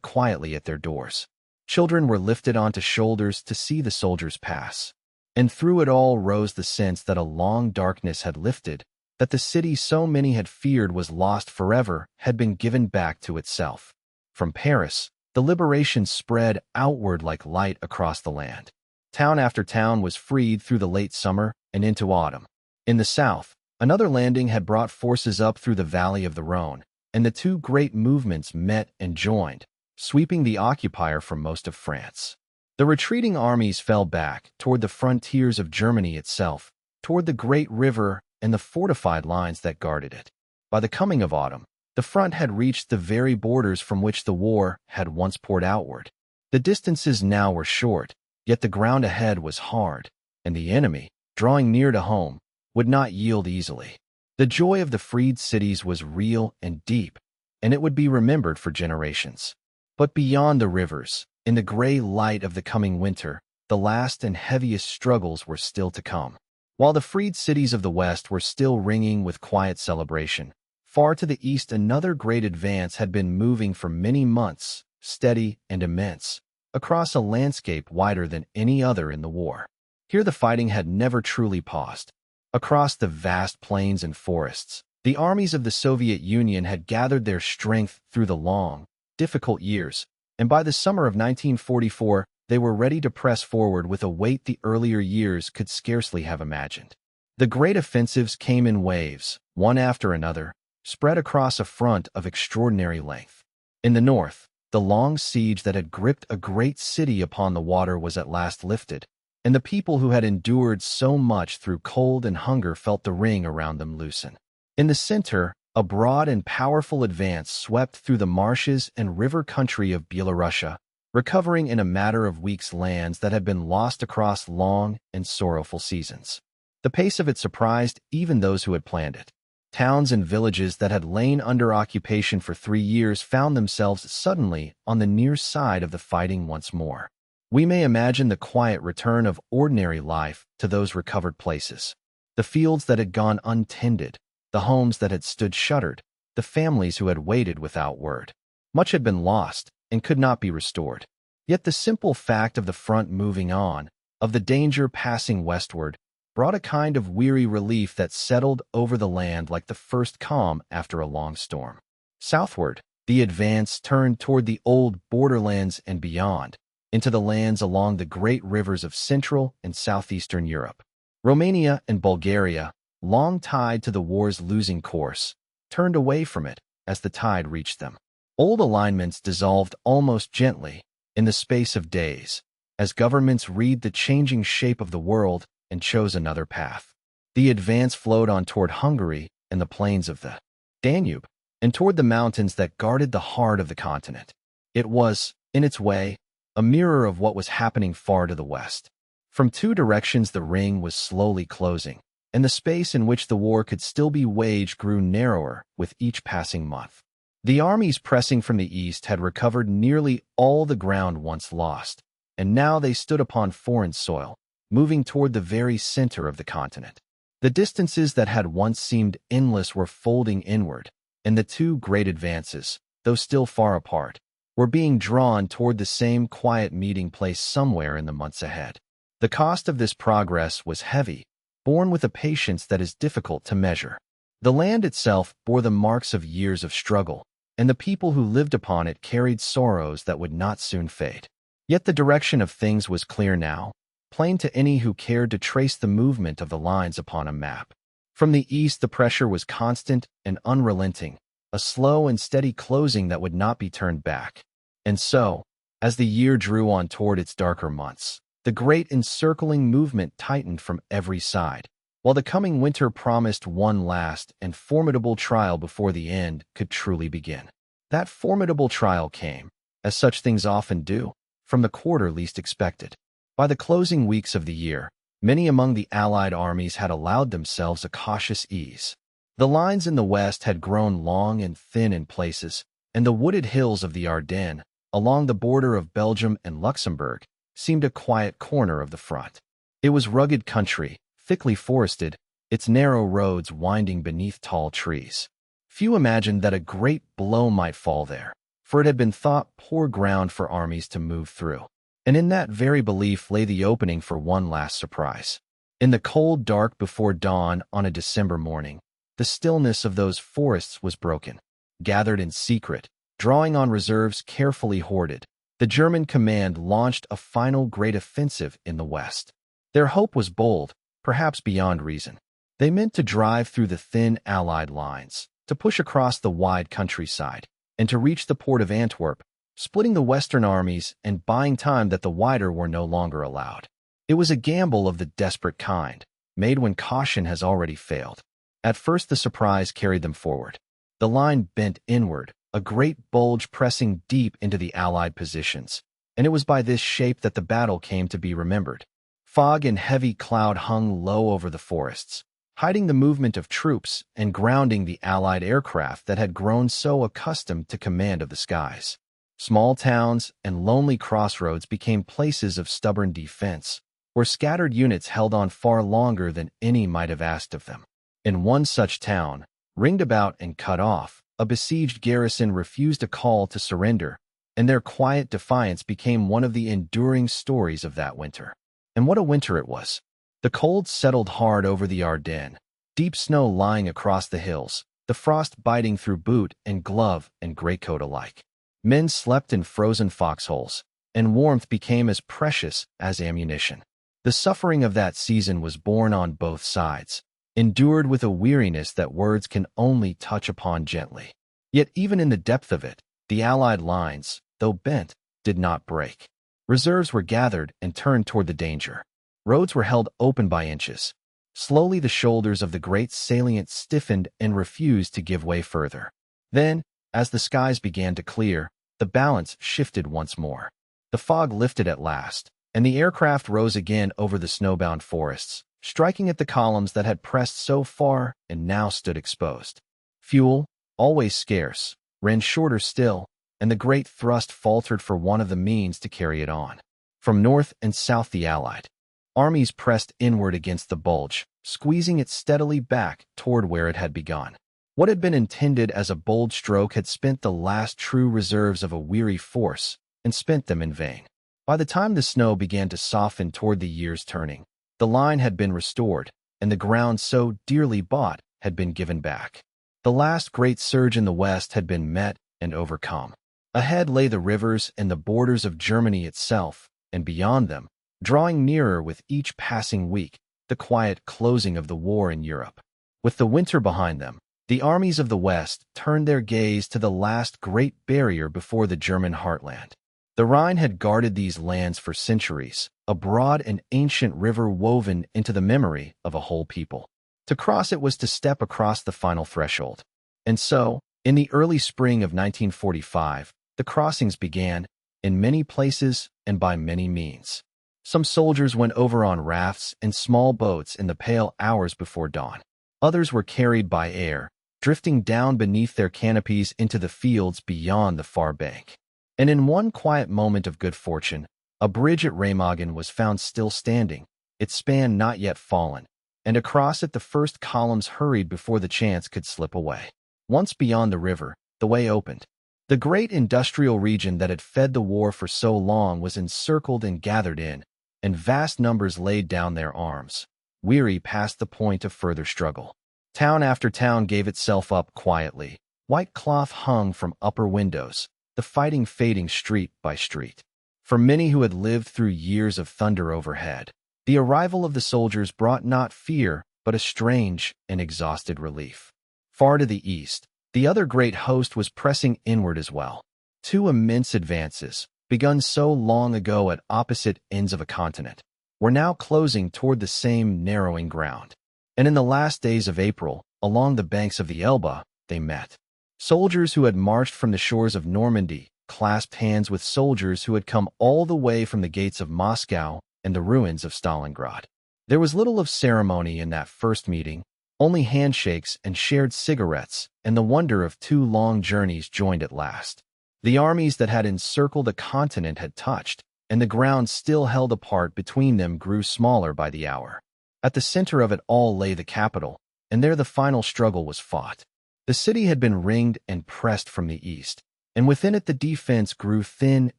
quietly at their doors. Children were lifted onto shoulders to see the soldiers pass. And through it all rose the sense that a long darkness had lifted, that the city so many had feared was lost forever had been given back to itself. From Paris, the liberation spread outward like light across the land. Town after town was freed through the late summer and into autumn. In the south, another landing had brought forces up through the valley of the Rhone, and the two great movements met and joined, sweeping the occupier from most of France. The retreating armies fell back toward the frontiers of Germany itself, toward the great river and the fortified lines that guarded it. By the coming of autumn, the front had reached the very borders from which the war had once poured outward. The distances now were short, yet the ground ahead was hard, and the enemy, drawing near to home, would not yield easily. The joy of the freed cities was real and deep, and it would be remembered for generations. But beyond the rivers, in the gray light of the coming winter, the last and heaviest struggles were still to come. While the freed cities of the West were still ringing with quiet celebration, far to the east another great advance had been moving for many months, steady and immense, across a landscape wider than any other in the war. Here the fighting had never truly paused. Across the vast plains and forests, the armies of the Soviet Union had gathered their strength through the long, difficult years, and by the summer of 1944, they were ready to press forward with a weight the earlier years could scarcely have imagined. The great offensives came in waves, one after another, spread across a front of extraordinary length. In the north, the long siege that had gripped a great city upon the water was at last lifted, and the people who had endured so much through cold and hunger felt the ring around them loosen. In the center, a broad and powerful advance swept through the marshes and river country of Belarusia, recovering in a matter of weeks lands that had been lost across long and sorrowful seasons. The pace of it surprised even those who had planned it. Towns and villages that had lain under occupation for 3 years found themselves suddenly on the near side of the fighting once more. We may imagine the quiet return of ordinary life to those recovered places. The fields that had gone untended, the homes that had stood shuttered, the families who had waited without word. Much had been lost and could not be restored. Yet the simple fact of the front moving on, of the danger passing westward, brought a kind of weary relief that settled over the land like the first calm after a long storm. Southward, the advance turned toward the old borderlands and beyond, into the lands along the great rivers of Central and Southeastern Europe. Romania and Bulgaria, long tied to the war's losing course, turned away from it as the tide reached them. Old alignments dissolved almost gently in the space of days, as governments read the changing shape of the world and chose another path. The advance flowed on toward Hungary and the plains of the Danube, and toward the mountains that guarded the heart of the continent. It was, in its way, a mirror of what was happening far to the west. From 2 directions the ring was slowly closing, and the space in which the war could still be waged grew narrower with each passing month. The armies pressing from the east had recovered nearly all the ground once lost, and now they stood upon foreign soil, moving toward the very center of the continent. The distances that had once seemed endless were folding inward, and the 2 great advances, though still far apart, were being drawn toward the same quiet meeting place somewhere in the months ahead. The cost of this progress was heavy, borne with a patience that is difficult to measure. The land itself bore the marks of years of struggle, and the people who lived upon it carried sorrows that would not soon fade. Yet the direction of things was clear now, plain to any who cared to trace the movement of the lines upon a map. From the east the pressure was constant and unrelenting, a slow and steady closing that would not be turned back. And so, as the year drew on toward its darker months, the great encircling movement tightened from every side, while the coming winter promised one last and formidable trial before the end could truly begin. That formidable trial came, as such things often do, from the quarter least expected. By the closing weeks of the year, many among the Allied armies had allowed themselves a cautious ease. The lines in the west had grown long and thin in places, and the wooded hills of the Ardennes, along the border of Belgium and Luxembourg, seemed a quiet corner of the front. It was rugged country, thickly forested, its narrow roads winding beneath tall trees. Few imagined that a great blow might fall there, for it had been thought poor ground for armies to move through. And in that very belief lay the opening for one last surprise. In the cold dark before dawn on a December morning, the stillness of those forests was broken. Gathered in secret, drawing on reserves carefully hoarded, the German command launched a final great offensive in the west. Their hope was bold, perhaps beyond reason. They meant to drive through the thin Allied lines, to push across the wide countryside, and to reach the port of Antwerp, splitting the Western armies and buying time that the wider were no longer allowed. It was a gamble of the desperate kind, made when caution has already failed. At first the surprise carried them forward. The line bent inward, a great bulge pressing deep into the Allied positions, and it was by this shape that the battle came to be remembered. Fog and heavy cloud hung low over the forests, hiding the movement of troops and grounding the Allied aircraft that had grown so accustomed to command of the skies. Small towns and lonely crossroads became places of stubborn defense, where scattered units held on far longer than any might have asked of them. In one such town, ringed about and cut off, a besieged garrison refused a call to surrender, and their quiet defiance became one of the enduring stories of that winter. And what a winter it was! The cold settled hard over the Ardennes, deep snow lying across the hills, the frost biting through boot and glove and greatcoat alike. Men slept in frozen foxholes, and warmth became as precious as ammunition. The suffering of that season was borne on both sides, endured with a weariness that words can only touch upon gently. Yet even in the depth of it, the Allied lines, though bent, did not break. Reserves were gathered and turned toward the danger. Roads were held open by inches. Slowly the shoulders of the great salient stiffened and refused to give way further. Then, as the skies began to clear, the balance shifted once more. The fog lifted at last, and the aircraft rose again over the snowbound forests, striking at the columns that had pressed so far and now stood exposed. Fuel, always scarce, ran shorter still, and the great thrust faltered for want of the means to carry it on. From north and south the Allied armies pressed inward against the bulge, squeezing it steadily back toward where it had begun. What had been intended as a bold stroke had spent the last true reserves of a weary force, and spent them in vain. By the time the snow began to soften toward the year's turning, the line had been restored, and the ground so dearly bought had been given back. The last great surge in the West had been met and overcome. Ahead lay the rivers and the borders of Germany itself, and beyond them, drawing nearer with each passing week, the quiet closing of the war in Europe. With the winter behind them, the armies of the West turned their gaze to the last great barrier before the German heartland. The Rhine had guarded these lands for centuries, a broad and ancient river woven into the memory of a whole people. To cross it was to step across the final threshold. And so, in the early spring of 1945, the crossings began, in many places and by many means. Some soldiers went over on rafts and small boats in the pale hours before dawn. Others were carried by air, drifting down beneath their canopies into the fields beyond the far bank. And in one quiet moment of good fortune, a bridge at Remagen was found still standing, its span not yet fallen, and across it the first columns hurried before the chance could slip away. Once beyond the river, the way opened. The great industrial region that had fed the war for so long was encircled and gathered in, and vast numbers laid down their arms, weary past the point of further struggle. Town after town gave itself up quietly. White cloth hung from upper windows, the fighting fading street by street. For many who had lived through years of thunder overhead, the arrival of the soldiers brought not fear, but a strange and exhausted relief. Far to the east, the other great host was pressing inward as well. Two immense advances, begun so long ago at opposite ends of a continent, were now closing toward the same narrowing ground. And in the last days of April, along the banks of the Elbe, they met. Soldiers who had marched from the shores of Normandy clasped hands with soldiers who had come all the way from the gates of Moscow and the ruins of Stalingrad. There was little of ceremony in that first meeting, only handshakes and shared cigarettes, and the wonder of two long journeys joined at last. The armies that had encircled a continent had touched, and the ground still held apart between them grew smaller by the hour. At the center of it all lay the capital, and there the final struggle was fought. The city had been ringed and pressed from the east, and within it the defense grew thin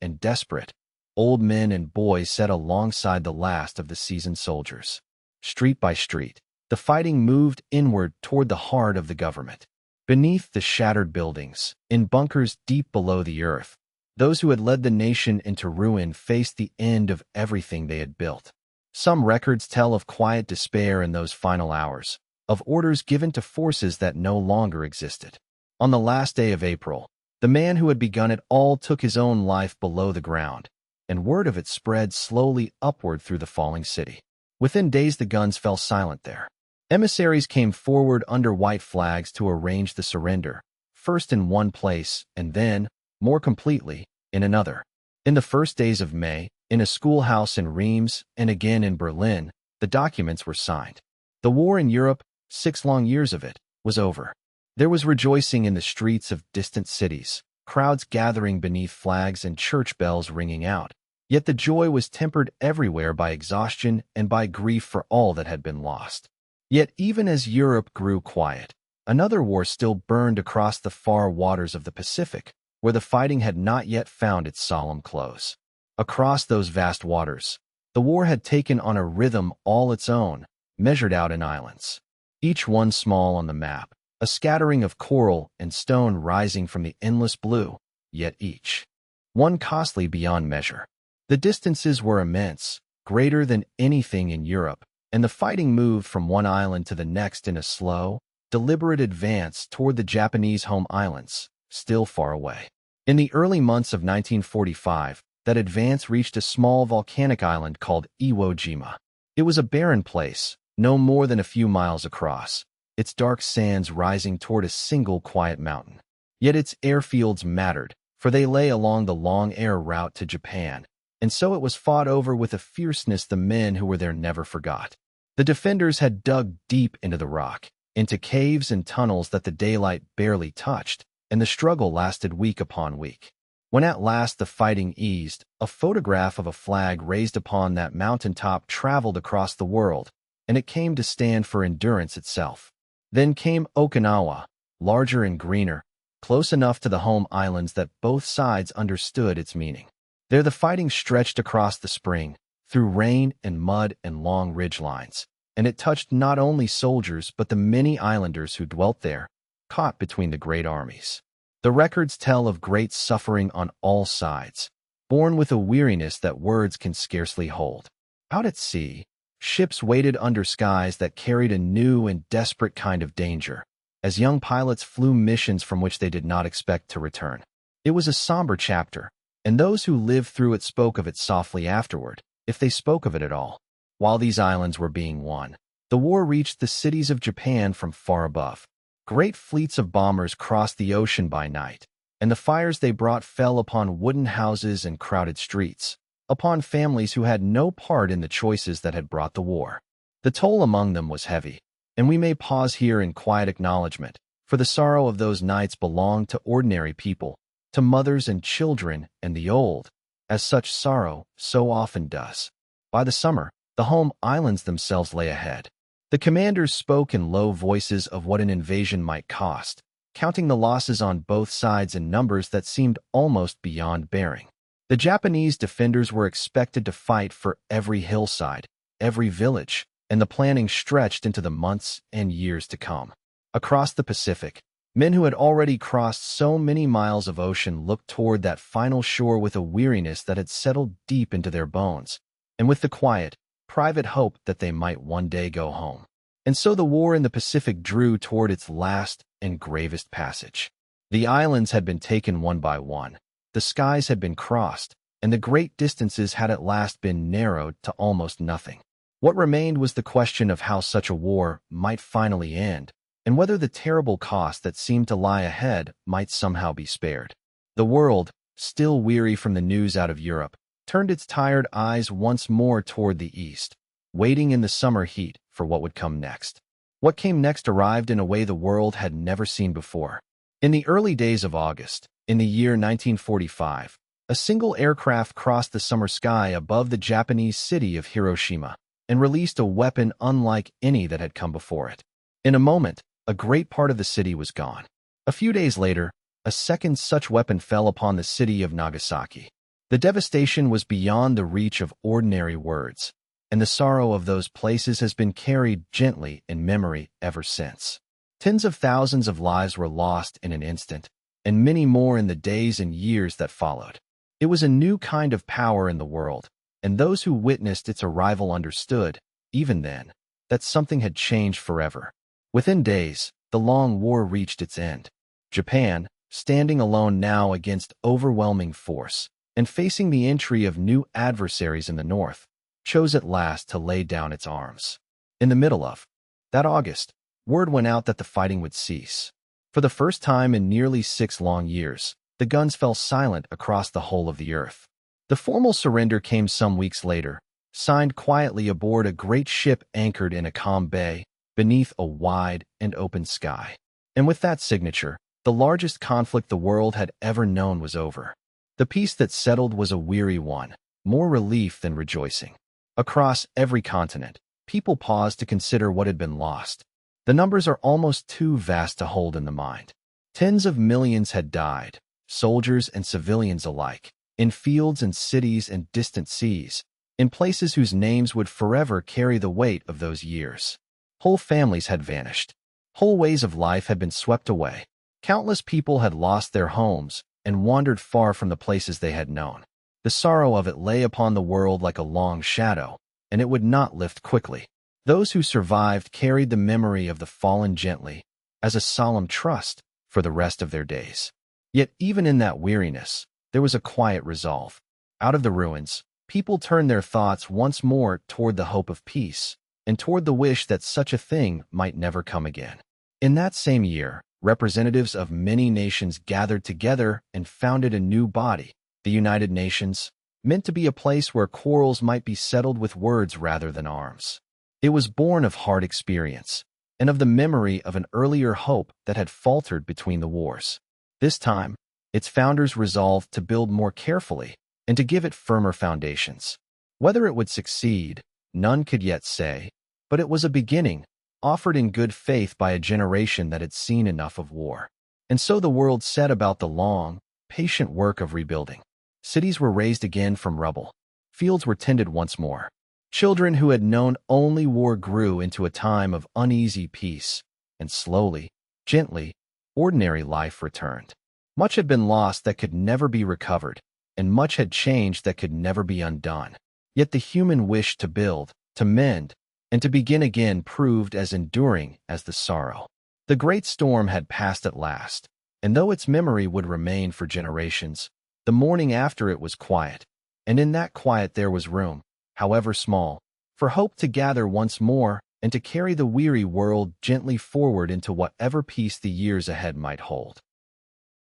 and desperate. Old men and boys sat alongside the last of the seasoned soldiers. Street by street, the fighting moved inward toward the heart of the government. Beneath the shattered buildings, in bunkers deep below the earth, those who had led the nation into ruin faced the end of everything they had built. Some records tell of quiet despair in those final hours, of orders given to forces that no longer existed. On the last day of April, the man who had begun it all took his own life below the ground, and word of it spread slowly upward through the falling city. Within days the guns fell silent there. Emissaries came forward under white flags to arrange the surrender, first in one place and then, more completely, in another. In the first days of May, in a schoolhouse in Reims and again in Berlin, the documents were signed. The war in Europe, 6 long years of it, was over. There was rejoicing in the streets of distant cities, crowds gathering beneath flags and church bells ringing out. Yet the joy was tempered everywhere by exhaustion and by grief for all that had been lost. Yet even as Europe grew quiet, another war still burned across the far waters of the Pacific, where the fighting had not yet found its solemn close. Across those vast waters, the war had taken on a rhythm all its own, measured out in islands, each one small on the map, a scattering of coral and stone rising from the endless blue, yet each one costly beyond measure. The distances were immense, greater than anything in Europe, and the fighting moved from one island to the next in a slow, deliberate advance toward the Japanese home islands, still far away. In the early months of 1945, that advance reached a small volcanic island called Iwo Jima. It was a barren place, no more than a few miles across, its dark sands rising toward a single quiet mountain. Yet its airfields mattered, for they lay along the long air route to Japan, and so it was fought over with a fierceness the men who were there never forgot. The defenders had dug deep into the rock, into caves and tunnels that the daylight barely touched, and the struggle lasted week upon week. When at last the fighting eased, a photograph of a flag raised upon that mountaintop traveled across the world, and it came to stand for endurance itself. Then came Okinawa, larger and greener, close enough to the home islands that both sides understood its meaning. There the fighting stretched across the spring, through rain and mud and long ridge lines, and it touched not only soldiers but the many islanders who dwelt there, caught between the great armies. The records tell of great suffering on all sides, borne with a weariness that words can scarcely hold. Out at sea, ships waited under skies that carried a new and desperate kind of danger, as young pilots flew missions from which they did not expect to return. It was a somber chapter, and those who lived through it spoke of it softly afterward, if they spoke of it at all. While these islands were being won, the war reached the cities of Japan from far above. Great fleets of bombers crossed the ocean by night, and the fires they brought fell upon wooden houses and crowded streets, upon families who had no part in the choices that had brought the war. The toll among them was heavy, and we may pause here in quiet acknowledgement, for the sorrow of those nights belonged to ordinary people, to mothers and children and the old, as such sorrow so often does. By the summer, the home islands themselves lay ahead. The commanders spoke in low voices of what an invasion might cost, counting the losses on both sides in numbers that seemed almost beyond bearing. The Japanese defenders were expected to fight for every hillside, every village, and the planning stretched into the months and years to come. Across the Pacific, men who had already crossed so many miles of ocean looked toward that final shore with a weariness that had settled deep into their bones, and with the quiet, private hope that they might one day go home. And so the war in the Pacific drew toward its last and gravest passage. The islands had been taken one by one, the skies had been crossed, and the great distances had at last been narrowed to almost nothing. What remained was the question of how such a war might finally end, and whether the terrible cost that seemed to lie ahead might somehow be spared. The world, still weary from the news out of Europe, turned its tired eyes once more toward the east, waiting in the summer heat for what would come next. What came next arrived in a way the world had never seen before. In the early days of August, in the year 1945, a single aircraft crossed the summer sky above the Japanese city of Hiroshima and released a weapon unlike any that had come before it. In a moment, a great part of the city was gone. A few days later, a second such weapon fell upon the city of Nagasaki. The devastation was beyond the reach of ordinary words, and the sorrow of those places has been carried gently in memory ever since. Tens of thousands of lives were lost in an instant, and many more in the days and years that followed. It was a new kind of power in the world, and those who witnessed its arrival understood, even then, that something had changed forever. Within days, the long war reached its end. Japan, standing alone now against overwhelming force, and facing the entry of new adversaries in the north, chose at last to lay down its arms. In the middle of that August, word went out that the fighting would cease. For the first time in nearly 6 long years, the guns fell silent across the whole of the earth. The formal surrender came some weeks later, signed quietly aboard a great ship anchored in a calm bay, beneath a wide and open sky. And with that signature, the largest conflict the world had ever known was over. The peace that settled was a weary one, more relief than rejoicing. Across every continent, people paused to consider what had been lost. The numbers are almost too vast to hold in the mind. Tens of millions had died, soldiers and civilians alike, in fields and cities and distant seas, in places whose names would forever carry the weight of those years. Whole families had vanished. Whole ways of life had been swept away. Countless people had lost their homes and wandered far from the places they had known. The sorrow of it lay upon the world like a long shadow, and it would not lift quickly. Those who survived carried the memory of the fallen gently, as a solemn trust for the rest of their days. Yet even in that weariness, there was a quiet resolve. Out of the ruins, people turned their thoughts once more toward the hope of peace, and toward the wish that such a thing might never come again. In that same year, representatives of many nations gathered together and founded a new body, the United Nations, meant to be a place where quarrels might be settled with words rather than arms. It was born of hard experience, and of the memory of an earlier hope that had faltered between the wars. This time, its founders resolved to build more carefully and to give it firmer foundations. Whether it would succeed, none could yet say, but it was a beginning, offered in good faith by a generation that had seen enough of war. And so the world set about the long, patient work of rebuilding. Cities were raised again from rubble. Fields were tended once more. Children who had known only war grew into a time of uneasy peace, and slowly, gently, ordinary life returned. Much had been lost that could never be recovered, and much had changed that could never be undone. Yet the human wish to build, to mend, and to begin again proved as enduring as the sorrow. The great storm had passed at last, and though its memory would remain for generations, the morning after it was quiet, and in that quiet there was room, however small, for hope to gather once more and to carry the weary world gently forward into whatever peace the years ahead might hold.